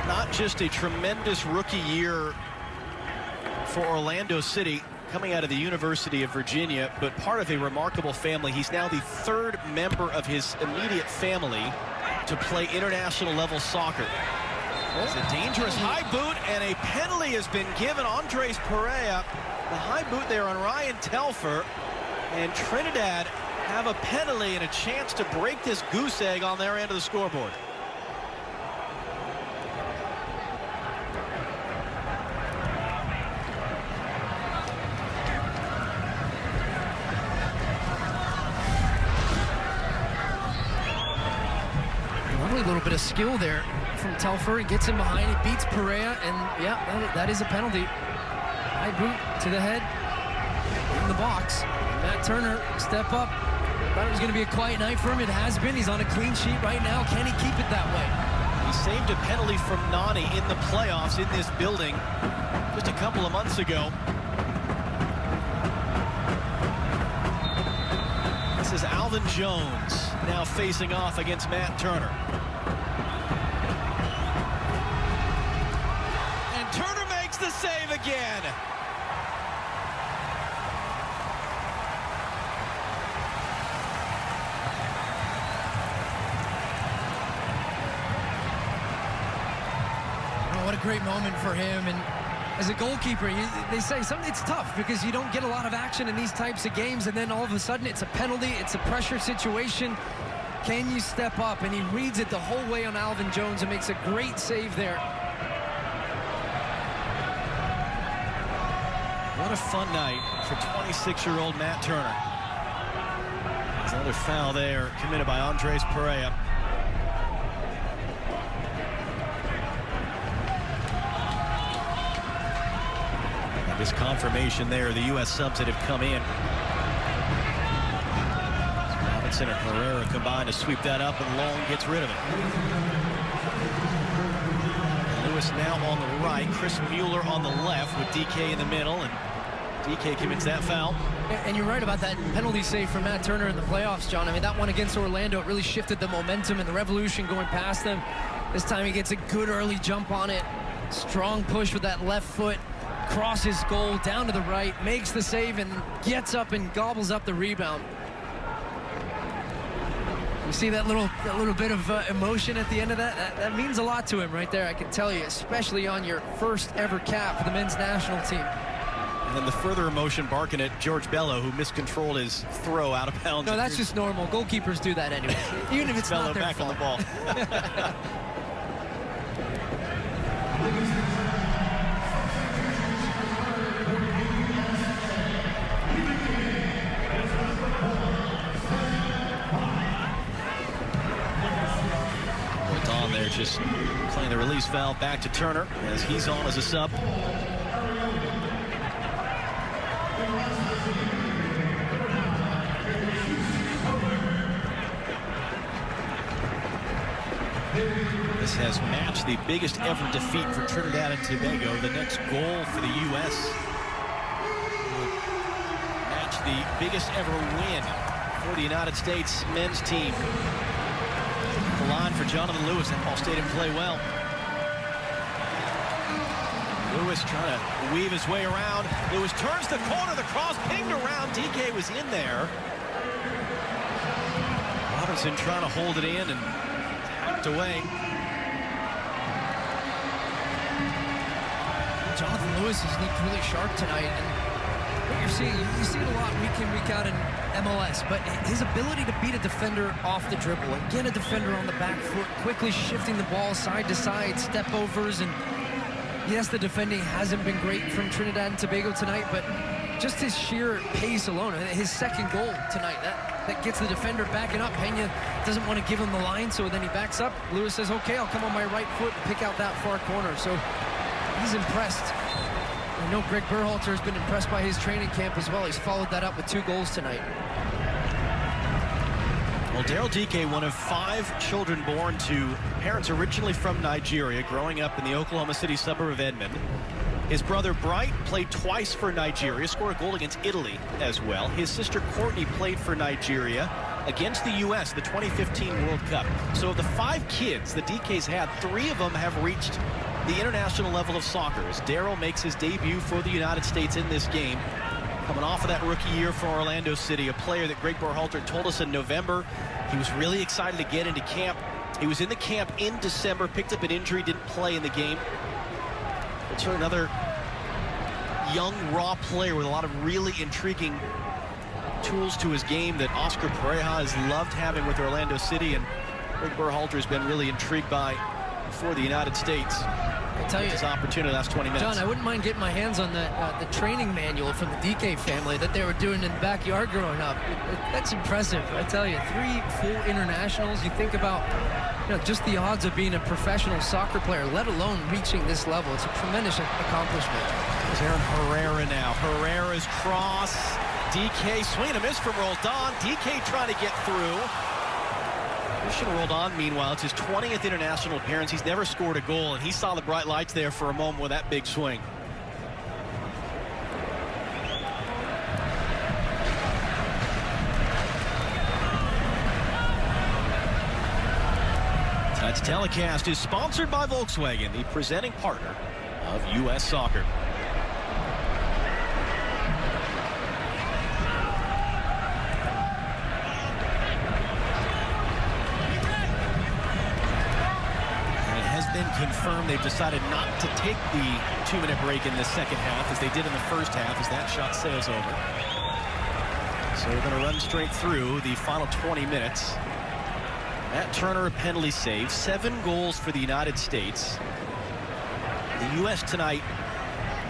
not just a tremendous rookie year for Orlando City, coming out of the University of Virginia, but part of a remarkable family. He's now the 3rd member of his immediate family to play international level soccer. It's a dangerous high boot, and a penalty has been given. Andres Perea, the high boot there on Ryan Telfer, and Trinidad have a penalty and a chance to break this goose egg on their end of the scoreboard.
little bit of skill there from Telfer. He gets him behind, he beats Perea, and yeah, that is a penalty. High boot to the head in the box. Matt Turner, step up. Thought it was going to be a quiet night for him. It has been. He's on a clean sheet right now. Can he keep it that way?
He saved a penalty from Nani in the playoffs in this building just a couple of months ago. This is Alvin Jones now facing off against Matt Turner. And Turner makes the save again.
What a great moment for him. And as a goalkeeper, they say it's tough because you don't get a lot of action in these types of games, and then all of a sudden it's a penalty, it's a pressure situation. Can you step up? And he reads it the whole way on Alvin Jones and makes a great save there.
What a fun night for 26-year-old Matt Turner. There's another foul there committed by Andres Perea. This confirmation there, the U.S. subs that have come in. Robinson and Herrera combine to sweep that up, and Long gets rid of it. Lewis now on the right, Chris Mueller on the left with DK in the middle, and DK commits that foul.
And you're right about that penalty save for Matt Turner in the playoffs, John. I mean, that one against Orlando, it really shifted the momentum and the revolution going past them. This time he gets a good early jump on it. Strong push with that left foot. Crosses goal down to the right, makes the save, and gets up and gobbles up the rebound. You see that little bit of emotion at the end of that? That means a lot to him right there, I can tell you, especially on your first ever cap for the men's national team.
And then the further emotion barking at George Bello, who miscontrolled his throw out of bounds.
No, that's just normal. Goalkeepers do that anyway, even if it's
Bello
not their
back
fault.
on the ball. They're just playing the release valve back to Turner as he's on as a sub. This has matched the biggest ever defeat for Trinidad and Tobago. The next goal for the U.S. would match the biggest ever win for the United States men's team. The line for Jonathan Lewis, and Ball Stadium play well. Lewis trying to weave his way around. Lewis turns the corner, the cross pinged around. DK was in there. Robinson trying to hold it in and hacked away.
Jonathan Lewis has looked really sharp tonight, and what you're seeing, you see it a lot week in, week out in MLS, but his ability to beat a defender off the dribble and get a defender on the back foot, quickly shifting the ball side to side, step overs, and yes, the defending hasn't been great from Trinidad and Tobago tonight, but just his sheer pace alone, his second goal tonight, that gets the defender backing up. Pena doesn't want to give him the line, so then he backs up. Lewis says, okay, I'll come on my right foot and pick out that far corner. So he's impressed. I know Greg Berhalter has been impressed by his training camp as well. He's followed that up with 2 goals tonight.
Well, Daryl DK, one of 5 children born to parents originally from Nigeria, growing up in the Oklahoma City suburb of Edmond. His brother Bright played twice for Nigeria, scored a goal against Italy as well. His sister Courtney played for Nigeria against the U.S. the 2015 World Cup. So of the 5 kids the DK's had, 3 of them have reached the international level of soccer as Daryl makes his debut for the United States in this game. Coming off of that rookie year for Orlando City, a player that Greg Berhalter told us in November he was really excited to get into camp. He was in the camp in December, picked up an injury, didn't play in the game. But sure, another young, raw player with a lot of really intriguing tools to his game that Oscar Pereja has loved having with Orlando City, and Greg Berhalter has been really intrigued by for the United States.
I tell you,
his opportunity last 20 minutes.
John, I wouldn't mind getting my hands on the training manual from the DK family that they were doing in the backyard growing up. That's impressive, I tell you. 3 full internationals. You think about, just the odds of being a professional soccer player, let alone reaching this level. It's a tremendous accomplishment.
There's Aaron Herrera now. Herrera's cross. DK swing and a miss from Roldan. DK trying to get through. Christian Roldan, meanwhile, it's his 20th international appearance. He's never scored a goal, and he saw the bright lights there for a moment with that big swing. Tonight's telecast is sponsored by Volkswagen, the presenting partner of U.S. Soccer. Confirmed they've decided not to take the 2-minute break in the second half as they did in the first half as that shot sails over. So we're going to run straight through the final 20 minutes. Matt Turner, a penalty save, 7 goals for the United States. The U.S. tonight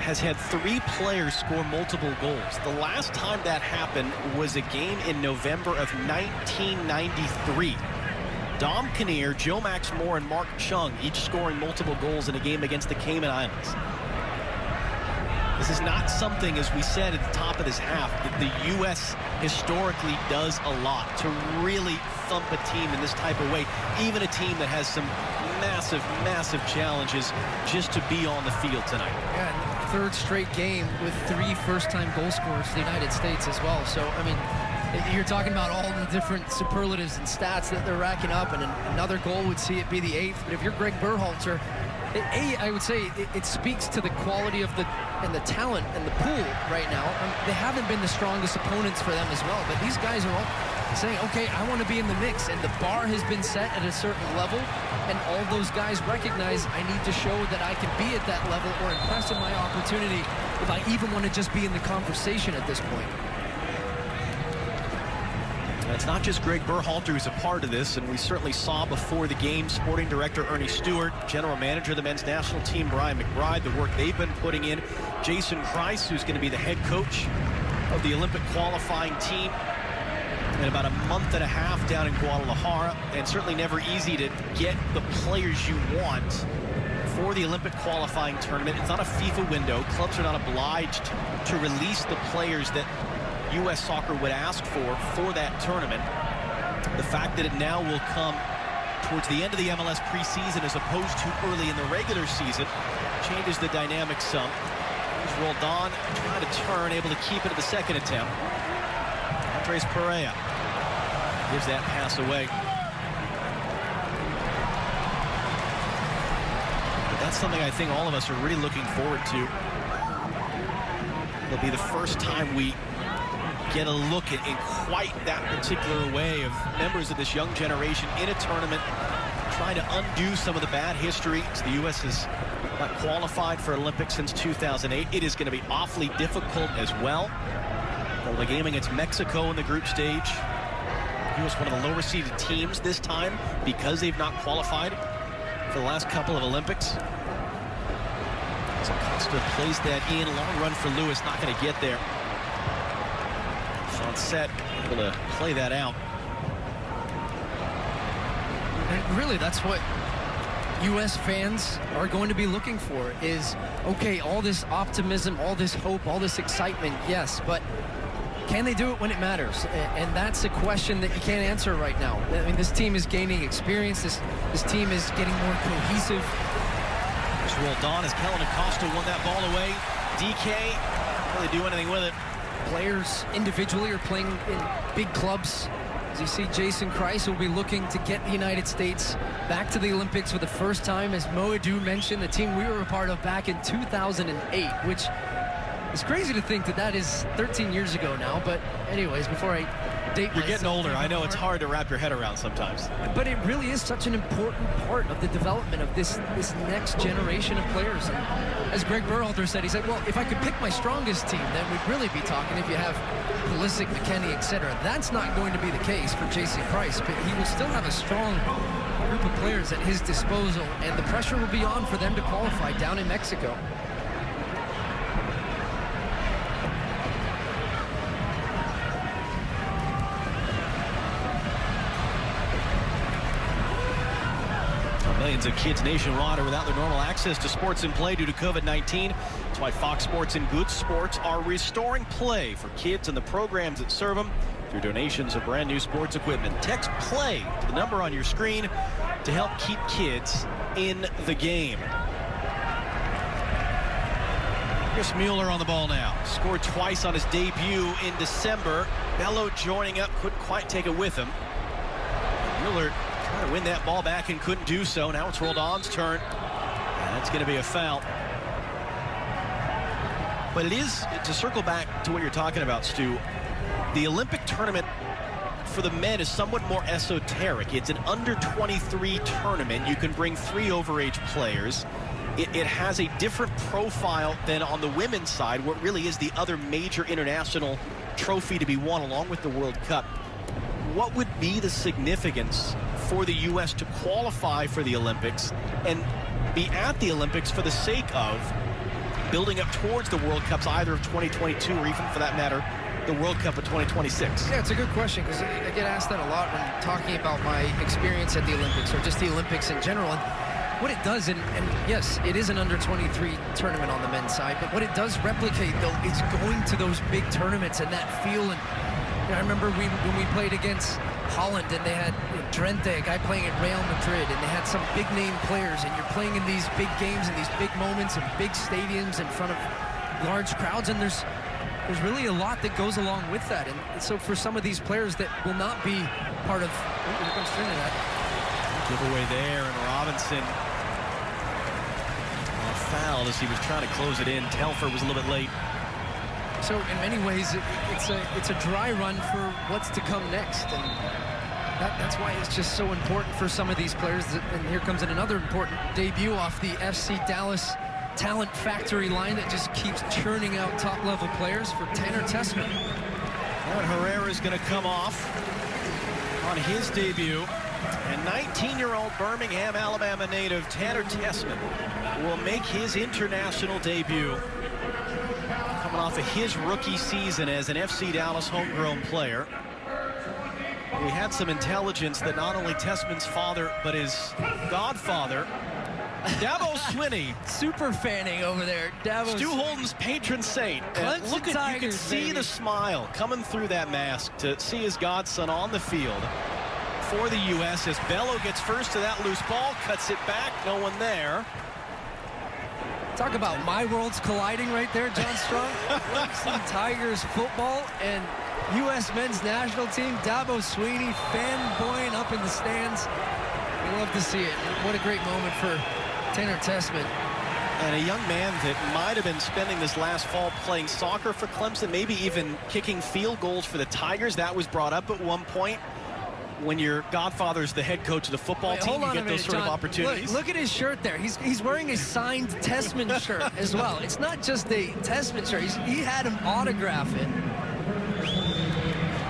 has had 3 players score multiple goals. The last time that happened was a game in November of 1993. Dom Kinnear, Joe Max Moore, and Mark Chung each scoring multiple goals in a game against the Cayman Islands. This is not something, as we said at the top of this half, that the U.S. historically does a lot to really thump a team in this type of way, even a team that has some massive, massive challenges just to be on the field tonight.
Yeah, and 3rd straight game with 3 first-time goal scorers for the United States as well. So, I mean, you're talking about all the different superlatives and stats that they're racking up, and another goal would see it be the 8th. But if you're Greg Berhalter, I would say it speaks to the quality of the talent and the pool right now. They haven't been the strongest opponents for them as well, but these guys are all saying, okay, I want to be in the mix, and the bar has been set at a certain level, and all those guys recognize I need to show that I can be at that level or impress in my opportunity if I even want to just be in the conversation at this point.
It's not just Greg Berhalter who's a part of this, and we certainly saw before the game sporting director Ernie Stewart, general manager of the men's national team Brian McBride, the work they've been putting in. Jason Kreis, who's going to be the head coach of the Olympic qualifying team in about a month and a half down in Guadalajara, and certainly never easy to get the players you want for the Olympic qualifying tournament. It's not a FIFA window. Clubs are not obliged to release the players that U.S. Soccer would ask for that tournament. The fact that it now will come towards the end of the MLS preseason as opposed to early in the regular season changes the dynamic some. Here's Roldan trying to turn, able to keep it at the second attempt. Andres Perea gives that pass away. But that's something I think all of us are really looking forward to. It'll be the first time we get a look at in quite that particular way of members of this young generation in a tournament trying to undo some of the bad history. The U.S. has not qualified for Olympics since 2008. It is going to be awfully difficult as well. The game against Mexico in the group stage. U.S. one of the lower seeded teams this time because they've not qualified for the last couple of Olympics. So Costa plays that in. Long run for Lewis, not going to get there. On set, able to play that out.
And really, that's what U.S. fans are going to be looking for is, okay, all this optimism, all this hope, all this excitement, yes, but can they do it when it matters? And that's a question that you can't answer right now. I mean, this team is gaining experience. This team is getting more cohesive.
There's Roldan as Kellen Acosta won that ball away. DK can't really do anything with it.
Players individually are playing in big clubs. As you see, Jason Kreis will be looking to get the United States back to the Olympics for the first time. As Moedu mentioned, the team we were a part of back in 2008, which is crazy to think that is 13 years ago now. But anyways, before I date
You're getting
myself
older. I
even
know it's
more.
hard to wrap your head around sometimes.
But it really is such an important part of the development of this next generation of players. And as Greg Berhalter said, he said, well, if I could pick my strongest team, then we'd really be talking if you have Pulisic, McKennie, etc. That's not going to be the case for J.C. Price, but he will still have a strong group of players at his disposal, and the pressure will be on for them to qualify down in Mexico.
Millions of kids nationwide are without their normal access to sports and play due to COVID-19. That's why Fox Sports and Good Sports are restoring play for kids and the programs that serve them through donations of brand new sports equipment. Text PLAY to the number on your screen to help keep kids in the game. Chris Mueller on the ball now. Scored twice on his debut in December. Bello joining up, couldn't quite take it with him. Mueller trying to win that ball back and couldn't do so. Now it's Roldan's turn. And that's going to be a foul. But it is, to circle back to what you're talking about, Stu, the Olympic tournament for the men is somewhat more esoteric. It's an under-23 tournament. You can bring 3 overage players. It has a different profile than on the women's side, what really is the other major international trophy to be won along with the World Cup. What would be the significance for the U.S. to qualify for the Olympics and be at the Olympics for the sake of building up towards the World Cups, either of 2022 or even, for that matter, the World Cup of 2026?
Yeah, it's a good question, because I get asked that a lot when talking about my experience at the Olympics or just the Olympics in general. And what it does, and yes, it is an under-23 tournament on the men's side, but what it does replicate, though, is going to those big tournaments and that feel. And I remember when we played against Holland, and they had Drenthe, a guy playing at Real Madrid, and they had some big-name players, and you're playing in these big games and these big moments and big stadiums in front of large crowds, and there's really a lot that goes along with that. And so for some of these players that will not be part of... Here comes Trinidad.
Giveaway there, and Robinson fouled as he was trying to close it in. Telfer was a little bit late.
So in many ways, it's a dry run for what's to come next, and that's why it's just so important for some of these players. And here comes another important debut off the FC Dallas talent factory line that just keeps churning out top-level players for Tanner Tessman.
And Herrera's going to come off on his debut. And 19-year-old Birmingham, Alabama native Tanner Tessman will make his international debut, coming off of his rookie season as an FC Dallas homegrown player. We had some intelligence that not only Tessman's father, but his godfather, Dabo Swinney,
Super fanning over there. Davos.
Stu Holden's patron saint.
Clemson
Look at,
Tigers,
you can see
baby.
the smile coming through that mask to see his godson on the field for the U.S. as Bello gets first to that loose ball, cuts it back, no one there.
Talk about my worlds colliding right there, John Strong. Clemson Tigers football and U.S. men's national team. Dabo Swinney fanboying up in the stands. We love to see it. What a great moment for Tanner Tessman.
And a young man that might have been spending this last fall playing soccer for Clemson, maybe even kicking field goals for the Tigers. That was brought up at one point. When your godfather's the head coach of the football team, you get those sort of opportunities.
Look at his shirt there. He's wearing a signed Tessman shirt as well. It's not just a Tessman shirt. He had him autograph it.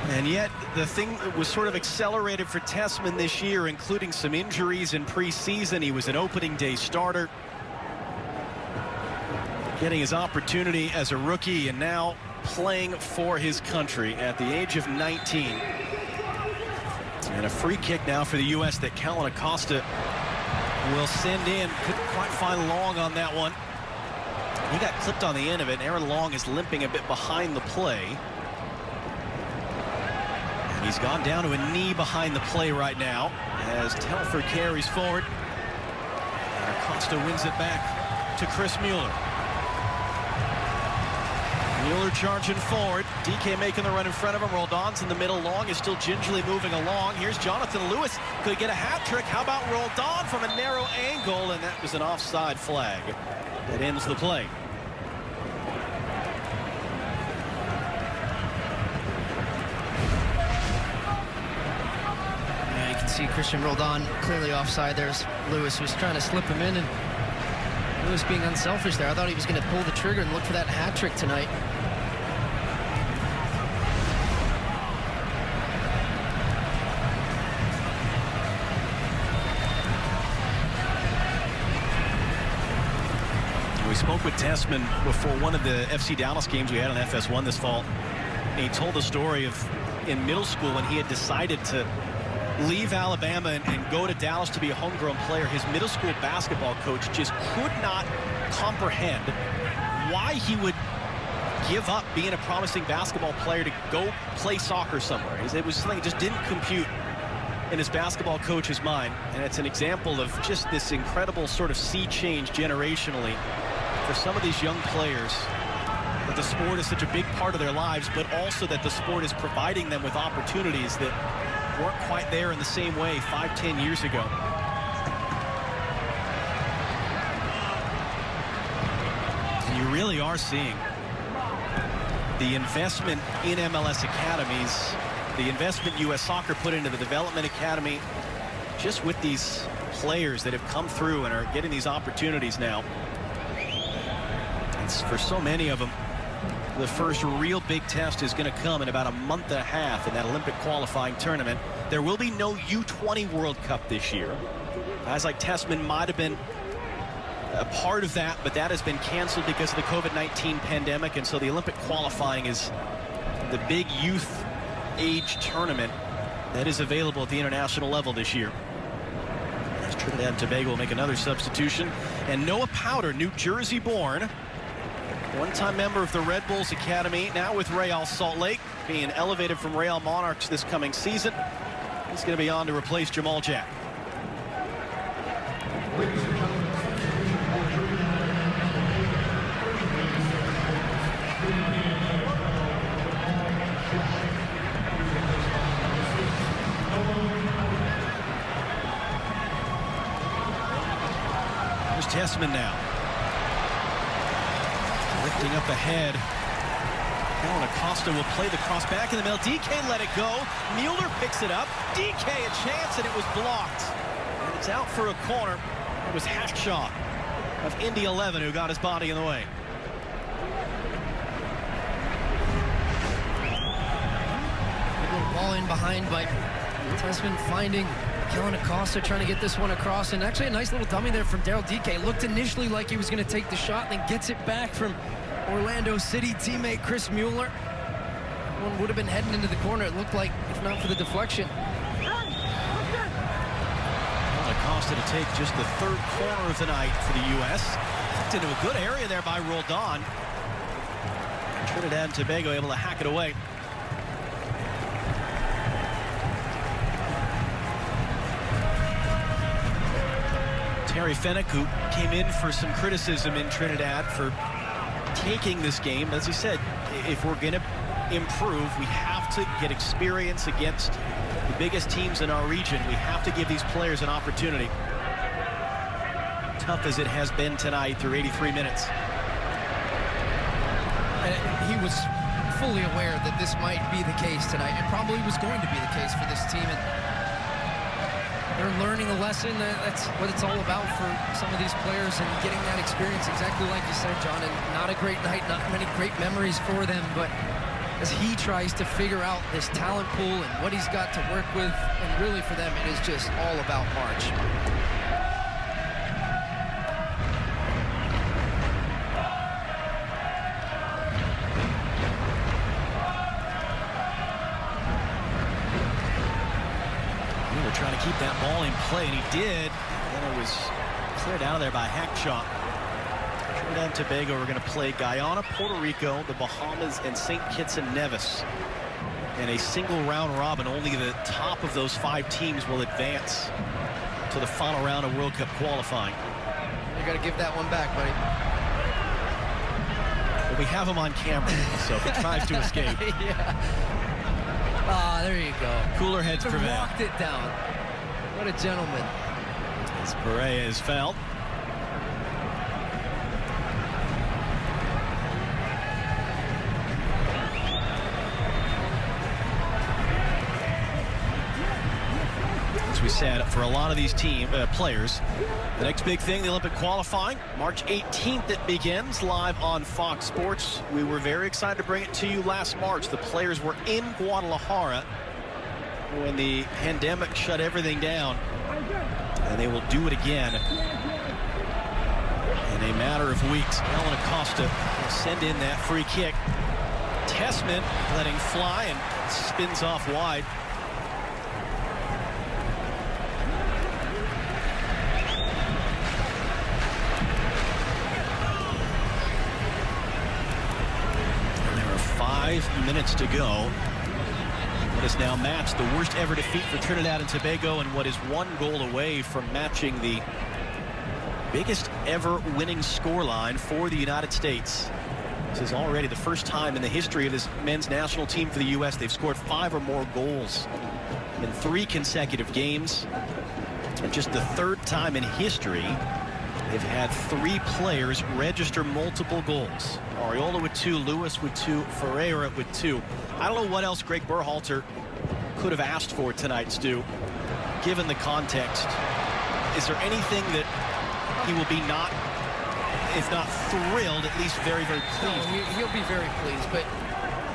And yet, the thing that was sort of accelerated for Tessman this year, including some injuries in preseason. He was an opening day starter, getting his opportunity as a rookie, and now playing for his country at the age of 19. And a free kick now for the U.S. that Kellen Acosta will send in. Couldn't quite find Long on that one. He got clipped on the end of it. Aaron Long is limping a bit behind the play. And he's gone down to a knee behind the play right now as Telfer carries forward. And Acosta wins it back to Chris Mueller. Mueller charging forward. DK making the run in front of him. Roldan's in the middle. Long is still gingerly moving along. Here's Jonathan Lewis. Could get a hat trick. How about Roldan from a narrow angle? And that was an offside flag. That ends the play.
see Christian Roldan clearly offside. There's Lewis was trying to slip him in, and Lewis being unselfish there. I thought he was going to pull the trigger and look for that hat trick tonight.
We spoke with Tessman before one of the FC Dallas games we had on FS1 this fall. And he told the story of in middle school when he had decided to leave Alabama and go to Dallas to be a homegrown player. His middle school basketball coach just could not comprehend why he would give up being a promising basketball player to go play soccer somewhere. It was something that just didn't compute in his basketball coach's mind. And it's an example of just this incredible sort of sea change generationally for some of these young players, that the sport is such a big part of their lives, but also that the sport is providing them with opportunities that weren't quite there in the same way 5-10 years ago. And you really are seeing the investment in MLS academies, the investment U.S. Soccer put into the development academy, just with these players that have come through and are getting these opportunities now. It's for so many of them, the first real big test is going to come in about a month and a half in that Olympic qualifying tournament. There will be no U20 World Cup this year. Guys like Tessman might have been a part of that, but that has been canceled because of the COVID-19 pandemic, and so the Olympic qualifying is the big youth age tournament that is available at the international level this year. As Trinidad and Tobago will make another substitution, and Noah Powder, New Jersey born, one-time member of the Red Bulls Academy, now with Real Salt Lake, being elevated from Real Monarchs this coming season. He's going to be on to replace Jamal Jack. There's Tessman now. Lifting up ahead. Alan Acosta will play the cross back in the middle. DK let it go. Mueller picks it up. DK a chance, and it was blocked. And it's out for a corner. It was Hackshaw of Indy 11 who got his body in the way.
A little ball in behind by Tessman, finding Kellen Acosta, trying to get this one across, and actually a nice little dummy there from Daryl DK. Looked initially like he was going to take the shot, and then gets it back from Orlando City teammate Chris Mueller. One would have been heading into the corner, it looked like, if not for the deflection.
Acosta to take just the third corner of the night for the U.S. Hooked into a good area there by Roldan. Trinidad and Tobago able to hack it away. Terry Fennick, who came in for some criticism in Trinidad for taking this game. As he said, if we're going to improve, we have to get experience against the biggest teams in our region. We have to give these players an opportunity. Tough as it has been tonight through 83 minutes.
And he was fully aware that this might be the case tonight. It probably was going to be the case for this team. And they're learning a lesson. That's what it's all about for some of these players, and getting that experience, exactly like you said, John. And not a great night, not many great memories for them, but as he tries to figure out this talent pool and what he's got to work with, and really for them, it is just all about March.
Trying to keep that ball in play, and he did, and it was cleared out of there by Hackshaw. Trinidad and Tobago are going to play Guyana, Puerto Rico, the Bahamas, and St. Kitts and Nevis in a single round robin. Only the top of those 5 teams will advance to the final round of World Cup qualifying.
You got to give that one back, buddy.
But we have him on camera, so if he tries to escape.
Yeah. Ah, there you go.
Cooler heads prevail.
Walked it down. What a gentleman.
As Perea is fouled. As we said, for a lot of these players, the next big thing, the Olympic qualifying, March 18th it begins live on Fox Sports. We were very excited to bring it to you last March. The players were in Guadalajara when the pandemic shut everything down, and they will do it again in a matter of weeks. Alan Acosta will send in that free kick. Tessman letting fly and spins off wide. And there are 5 minutes to go. What is now matched the worst ever defeat for Trinidad and Tobago, and what is 1 goal away from matching the biggest ever winning scoreline for the United States. This is already the first time in the history of this men's national team for the U.S. they've scored 5 or more goals in 3 consecutive games. And just the 3rd time in history they've had 3 players register multiple goals. Ariola with 2, Lewis with 2, Ferreira with 2. I don't know what else Greg Berhalter could have asked for tonight, Stu, given the context. Is there anything that he will be not, if not thrilled, at least very, very pleased?
No, he'll be very pleased. But,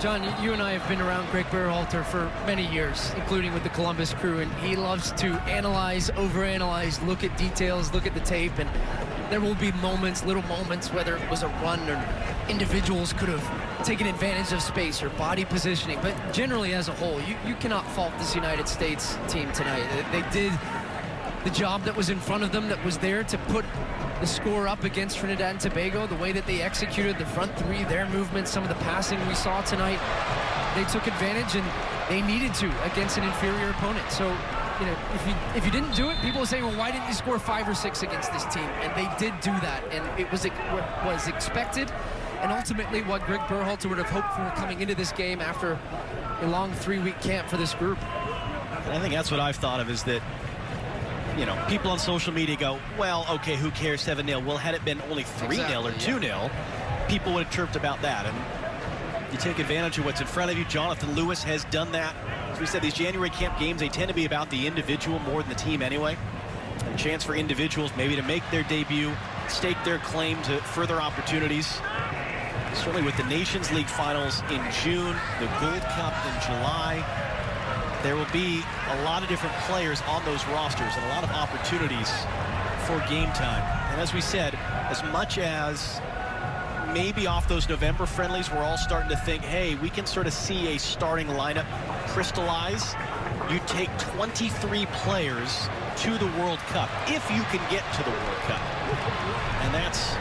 John, you and I have been around Greg Berhalter for many years, including with the Columbus Crew, and he loves to analyze, overanalyze, look at details, look at the tape, and there will be moments, little moments, whether it was a run or individuals could have taken advantage of space or body positioning. But generally, as a whole, you cannot fault this United States team tonight. They did the job that was in front of them, that was there to put the score up against Trinidad and Tobago. The way that they executed the front 3, their movements, some of the passing we saw tonight, they took advantage, and they needed to against an inferior opponent. So, you know, if you didn't do it, people will say, well, why didn't you score 5 or 6 against this team? And they did do that, and it was what was expected, and ultimately what Greg Berhalter would have hoped for coming into this game after a long 3-week camp for this group.
And I think that's what I've thought of, is that, you know, people on social media go, well, okay, who cares, 7-0. Well, had it been only 3-0 or 2-0, people would have chirped about that. And you take advantage of what's in front of you. Jonathan Lewis has done that. As we said, these January camp games, they tend to be about the individual more than the team anyway. And a chance for individuals maybe to make their debut, stake their claim to further opportunities. Certainly with the Nations League finals in June, the Gold Cup in July, there will be a lot of different players on those rosters and a lot of opportunities for game time. And as we said, as much as maybe off those November friendlies, we're all starting to think, hey, we can sort of see a starting lineup crystallize. You take 23 players to the World Cup, if you can get to the World Cup. And that's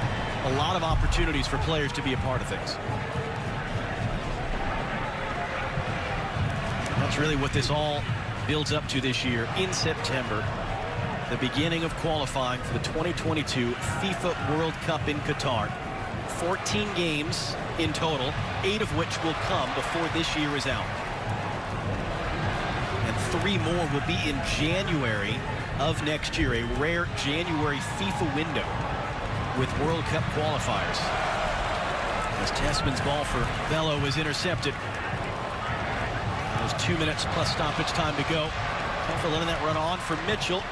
a lot of opportunities for players to be a part of things. That's really what this all builds up to this year in September. The beginning of qualifying for the 2022 FIFA World Cup in Qatar. 14 games in total, 8 of which will come before this year is out. And 3 more will be in January of next year, a rare January FIFA window with World Cup qualifiers. As Tessman's ball for Bello is intercepted. There's 2 minutes plus stoppage time to go. For letting that run on for Mitchell.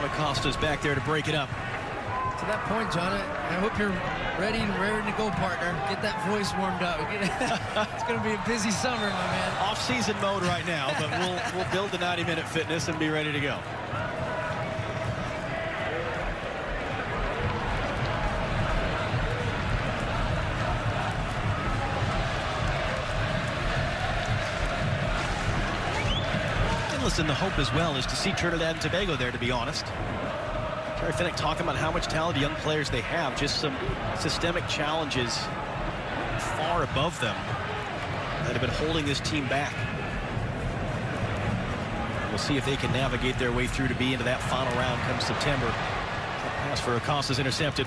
Acosta's back there to break it up.
To that point, John, I hope you're ready and raring to go, partner. Get that voice warmed up. It's going to be a busy summer, my man.
Off-season mode right now, but we'll build the 90-minute fitness and be ready to go. And the hope as well is to see Trinidad and Tobago there, to be honest. Terry Finnick talking about how much talented young players they have, just some systemic challenges far above them that have been holding this team back. We'll see if they can navigate their way through to be into that final round come September. That pass for Acosta's intercepted.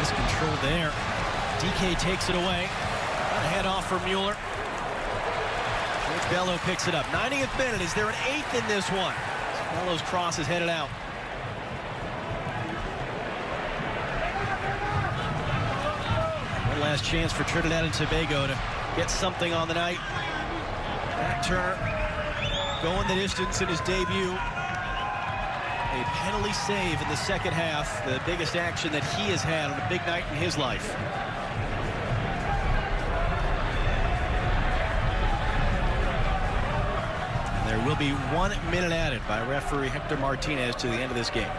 Miscontrol there. DK takes it away. A head off for Mueller. George Bello picks it up. 90th minute. Is there an 8th in this one? Bello's cross is headed out. One last chance for Trinidad and Tobago to get something on the night. Matt Turner going the distance in his debut. A penalty save in the second half, the biggest action that he has had on a big night in his life. And there will be 1 minute added by referee Hector Martinez to the end of this game.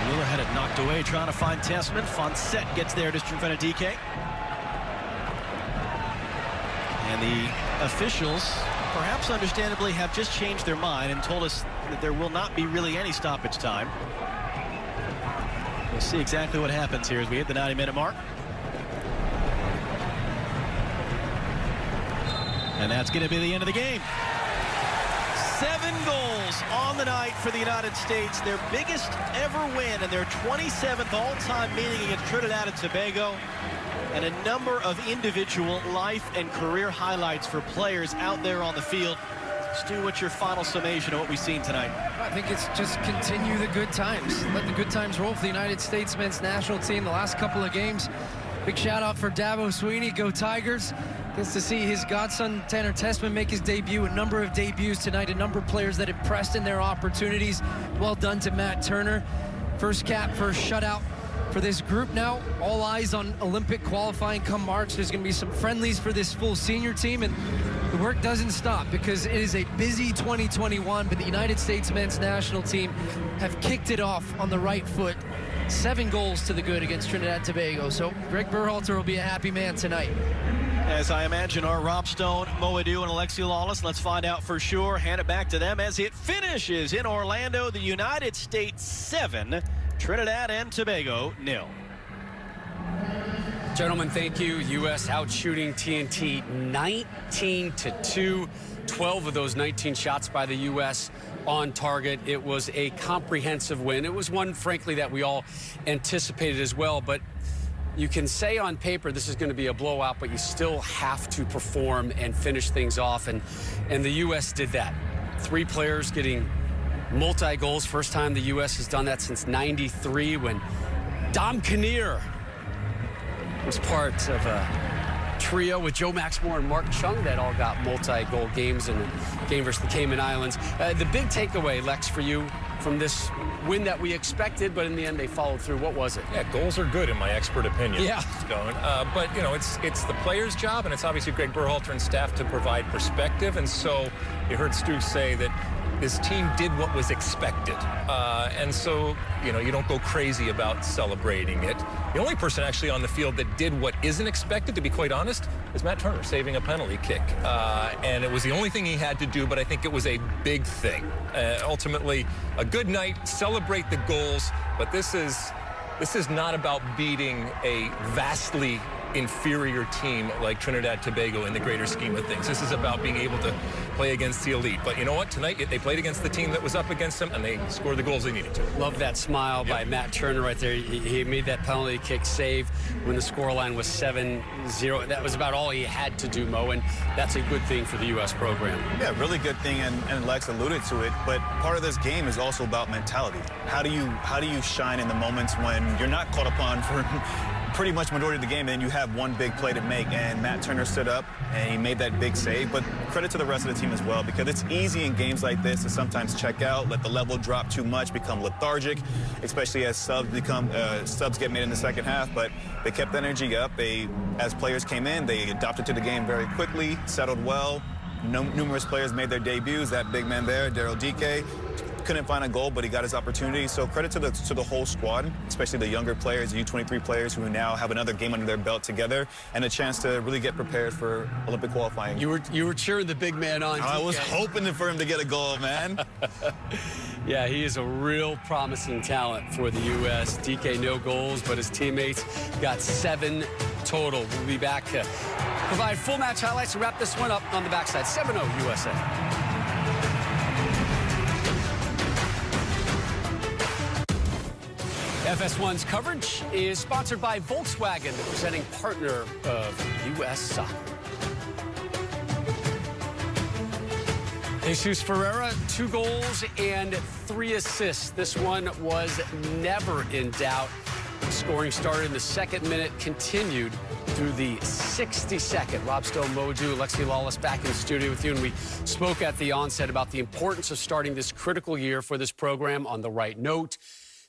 Wheeler had it knocked away, trying to find Tessman. Fonset gets there just in front of DK. And the officials, perhaps understandably, have just changed their mind and told us that there will not be really any stoppage time. We'll see exactly what happens here as we hit the 90-minute mark. And that's going to be the end of the game. 7 goals on the night for the United States. Their biggest ever win and their 27th all-time meeting against Trinidad and Tobago. And a number of individual life and career highlights for players out there on the field. Stu, what's your final summation of what we've seen tonight?
I think it's just continue the good times. Let the good times roll for the United States men's national team the last couple of games. Big shout out for Dabo Sweeney. Go Tigers. Gets to see his godson Tanner Tessman make his debut. A number of debuts tonight. A number of players that impressed in their opportunities. Well done to Matt Turner. First cap, first shutout for this group now. All eyes on Olympic qualifying come March. There's going to be some friendlies for this full senior team, and the work doesn't stop because it is a busy 2021, but the United States men's national team have kicked it off on the right foot. 7 goals to the good against Trinidad and Tobago. So Greg Berhalter will be a happy man tonight.
As I imagine are Rob Stone, Mo Adu, and Alexi Lawless. Let's find out for sure. Hand it back to them as it finishes in Orlando. The United States 7, Trinidad and Tobago 0.
Gentlemen, thank you. U.S. out shooting TNT 19-2. 12 of those 19 shots by the U.S. on target. It was a comprehensive win. It was one, frankly, that we all anticipated as well. But you can say on paper this is going to be a blowout, but you still have to perform and finish things off. And the U.S. did that. 3 players getting multi-goals. First time the U.S. has done that since '93 when Dom Kinnear was part of a trio with Joe Maxmore and Mark Chung that all got multi-goal games in the game versus the Cayman Islands. The big takeaway, Lex, for you from this win that we expected, but in the end they followed through. What was it?
Yeah, goals are good in my expert opinion.
Yeah.
Stone. But, you know, it's the player's job, and it's obviously Greg Berhalter and staff to provide perspective. And so you heard Stu say that this team did what was expected. And so, you know, you don't go crazy about celebrating it. The only person actually on the field that did what isn't expected, to be quite honest, is Matt Turner saving a penalty kick. And it was the only thing he had to do, but I think it was a big thing. Ultimately, a good night, celebrate the goals, but this is not about beating a vastly inferior team like Trinidad Tobago in the greater scheme of things. This is about being able to play against the elite. But you know what? Tonight they played against the team that was up against them, and they scored the goals they needed to.
Love that smile by Matt Turner right there. He made that penalty kick save when the scoreline was 7-0. That was about all he had to do, Mo, and that's a good thing for the U.S. program.
Yeah, really good thing, and Lex alluded to it, but part of this game is also about mentality. How do you shine in the moments when you're not called upon for pretty much majority of the game, and you have one big play to make, and Matt Turner stood up and he made that big save. But credit to the rest of the team as well, because it's easy in games like this to sometimes check out, let the level drop too much, become lethargic, especially as subs get made in the second half. But they kept the energy up. As players came in, they adapted to the game very quickly, settled well. Numerous players made their debuts. That big man there, Daryl DK, couldn't find a goal, but he got his opportunity. So credit to the whole squad, especially the younger players, the U23 players who now have another game under their belt together and a chance to really get prepared for Olympic qualifying.
You were cheering the big man on.
I
DK.
was hoping for him to get a goal, man.
Yeah, he is a real promising talent for the U.S. DK no goals, but his teammates got 7 total. We'll be back to provide full match highlights to wrap this one up on the backside. 7-0 USA. FS1's coverage is sponsored by Volkswagen, the presenting partner of U.S. Soccer. Jesus Ferreira, 2 goals and 3 assists. This one was never in doubt. Scoring started in the 2nd minute, continued through the 62nd. Rob Stone, Moju, Alexi Lawless back in the studio with you, and we spoke at the onset about the importance of starting this critical year for this program on the right note.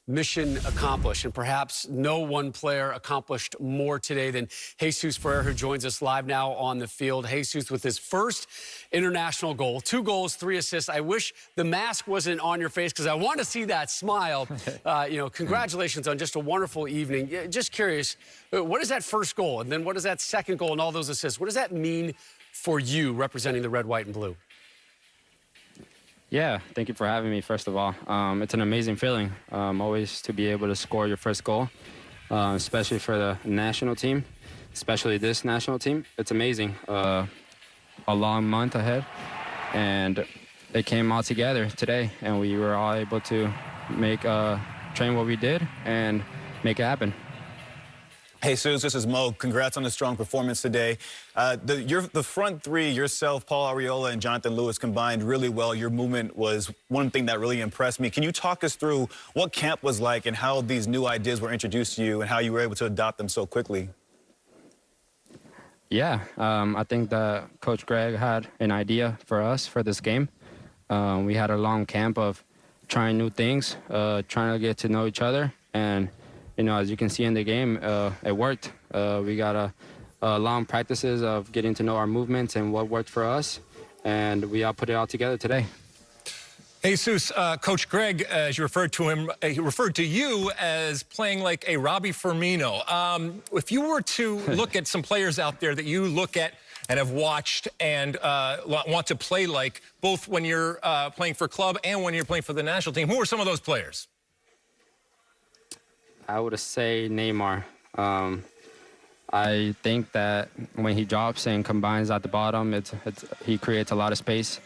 Mission accomplished, and perhaps no one player accomplished more today than Jesus Ferreira, who joins us live now on the field. Jesus with his first international goal, 2 goals, 3 assists. I wish the mask wasn't on your face because I want to see that smile. Congratulations on just a wonderful evening. Just curious, what is that first goal, and then what is that second goal and all those assists? What does that mean for you representing the red, white, and blue?
Yeah, thank you for having me, first of all. It's an amazing feeling, always to be able to score your first goal, especially for the national team, especially this national team. It's amazing. A long month ahead, and it came all together today, and we were all able to train what we did and make it happen.
Jesus, this is Mo. Congrats on the strong performance today. The front 3, yourself, Paul Arriola, and Jonathan Lewis combined really well. Your movement was one thing that really impressed me. Can you talk us through what camp was like and how these new ideas were introduced to you and how you were able to adopt them so quickly?
Yeah, I think that Coach Greg had an idea for us for this game. We had a long camp of trying new things, trying to get to know each other, and as you can see in the game, it worked. We got long practices of getting to know our movements and what worked for us, and we all put it all together today.
Jesus, Coach Greg, as you referred to him, he referred to you as playing like a Robbie Firmino. If you were to look at some players out there that you look at and have watched and want to play like, both when you're playing for club and when you're playing for the national team, who are some of those players?
I would say Neymar. I think that when he drops and combines at the bottom, he creates a lot of space,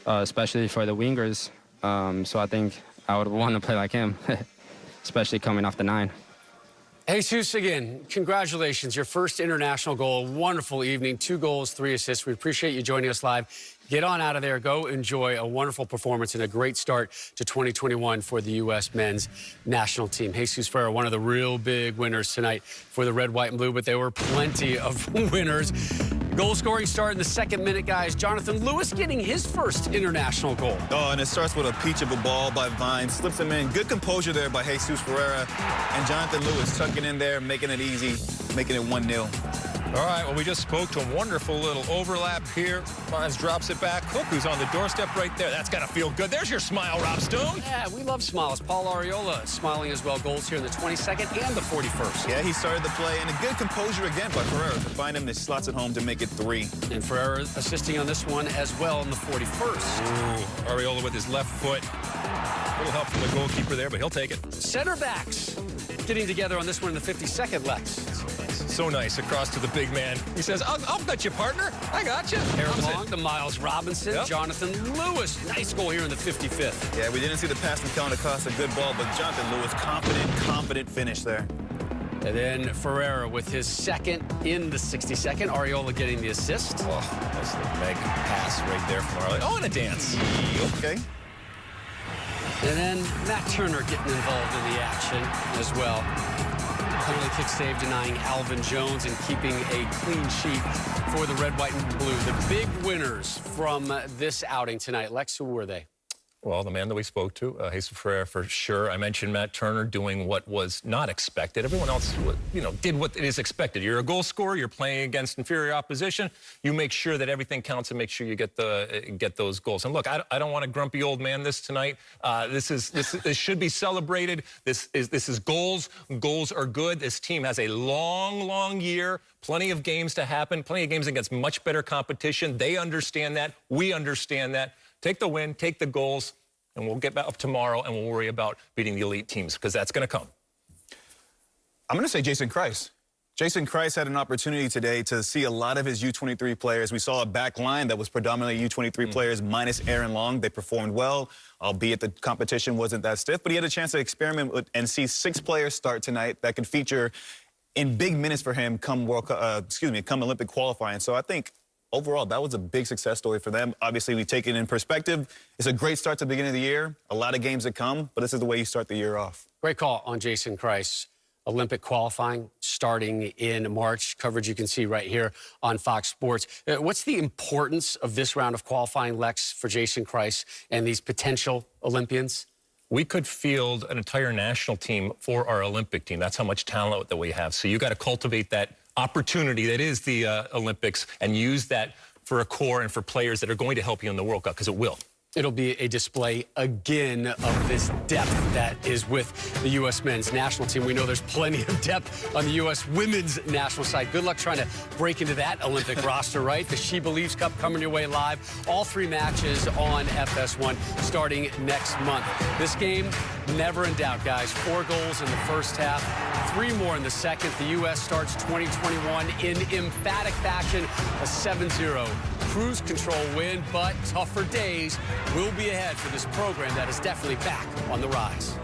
especially for the wingers. So I think I would want to play like him, especially coming off the 9.
Jesus, again, congratulations. Your first international goal. Wonderful evening. 2 goals, 3 assists. We appreciate you joining us live. Get on out of there. Go enjoy a wonderful performance and a great start to 2021 for the U.S. men's national team. Jesus Ferreira, one of the real big winners tonight for the red, white, and blue, but there were plenty of winners. Goal scoring started in the 2nd minute, guys. Jonathan Lewis getting his first international goal.
Oh, and it starts with a peach of a ball by Vine. Slips him in. Good composure there by Jesus Ferreira. And Jonathan Lewis tucking in there, making it easy, making it 1-0.
All right, well, we just spoke to a wonderful little overlap here. Vines drops it back. Hook, who's on the doorstep right there. That's got to feel good. There's your smile, Rob Stone.
Yeah, we love smiles. Paul Arriola smiling as well. Goals here in the 22nd and the 41st.
Yeah, he started the play, and a good composure again by Ferreira to find him. He slots it home to make it 3.
And Ferreira assisting on this one as well in the 41st.
Ooh, Arriola with his left foot. A little help from the goalkeeper there, but he'll take it.
Center backs getting together on this one in the 52nd, Lex.
So nice across to the big man. He says, I'll bet you, partner. I got you.
Come on to Miles Robinson.
Yep.
Jonathan Lewis. Nice goal here in the 55th.
Yeah, we didn't see the pass from Count across a good ball, but Jonathan Lewis, confident finish there.
And then Ferreira with his 2nd in the 62nd. Arriola getting the assist.
Oh, nice little meg pass right there from Arriola. Oh, and a dance.
Okay.
And then Matt Turner getting involved in the action as well. Penalty kick save denying Alvin Jones and keeping a clean sheet for the red, white, and blue. The big winners from this outing tonight. Lex, who were they?
Well, the man that we spoke to, Jesus Ferreira, for sure. I mentioned Matt Turner doing what was not expected. Everyone else, did what is expected. You're a goal scorer. You're playing against inferior opposition. You make sure that everything counts and make sure you get those goals. And look, I don't want a grumpy old man this tonight. This should be celebrated. This is goals. Goals are good. This team has a long year. Plenty of games to happen. Plenty of games against much better competition. They understand that. We understand that. Take the win, take the goals, and we'll get back up tomorrow and we'll worry about beating the elite teams because that's going to come.
I'm going to say Jason Kreis. Jason Kreis had an opportunity today to see a lot of his U23 players. We saw a back line that was predominantly U23 players minus Aaron Long. They performed well, albeit the competition wasn't that stiff, but he had a chance to experiment with and see 6 players start tonight that could feature in big minutes for him come Olympic qualifying. So I think overall, that was a big success story for them. Obviously, we take it in perspective. It's a great start to the beginning of the year. A lot of games to come, but this is the way you start the year off.
Great call on Jason Kreis. Olympic qualifying starting in March. Coverage you can see right here on Fox Sports. What's the importance of this round of qualifying, Lex, for Jason Kreis and these potential Olympians?
We could field an entire national team for our Olympic team. That's how much talent that we have. So you got to cultivate that opportunity that is the Olympics and use that for a core and for players that are going to help you in the World Cup, because it will.
It'll be a display again of this depth that is with the U.S. men's national team. We know there's plenty of depth on the U.S. women's national side. Good luck trying to break into that Olympic roster, right? The She Believes Cup coming your way live. All 3 matches on FS1 starting next month. This game, never in doubt, guys. 4 goals in the first half, 3 more in the second. The U.S. starts 2021 in emphatic fashion, a 7-0 cruise control win, but tougher days will be ahead for this program that is definitely back on the rise.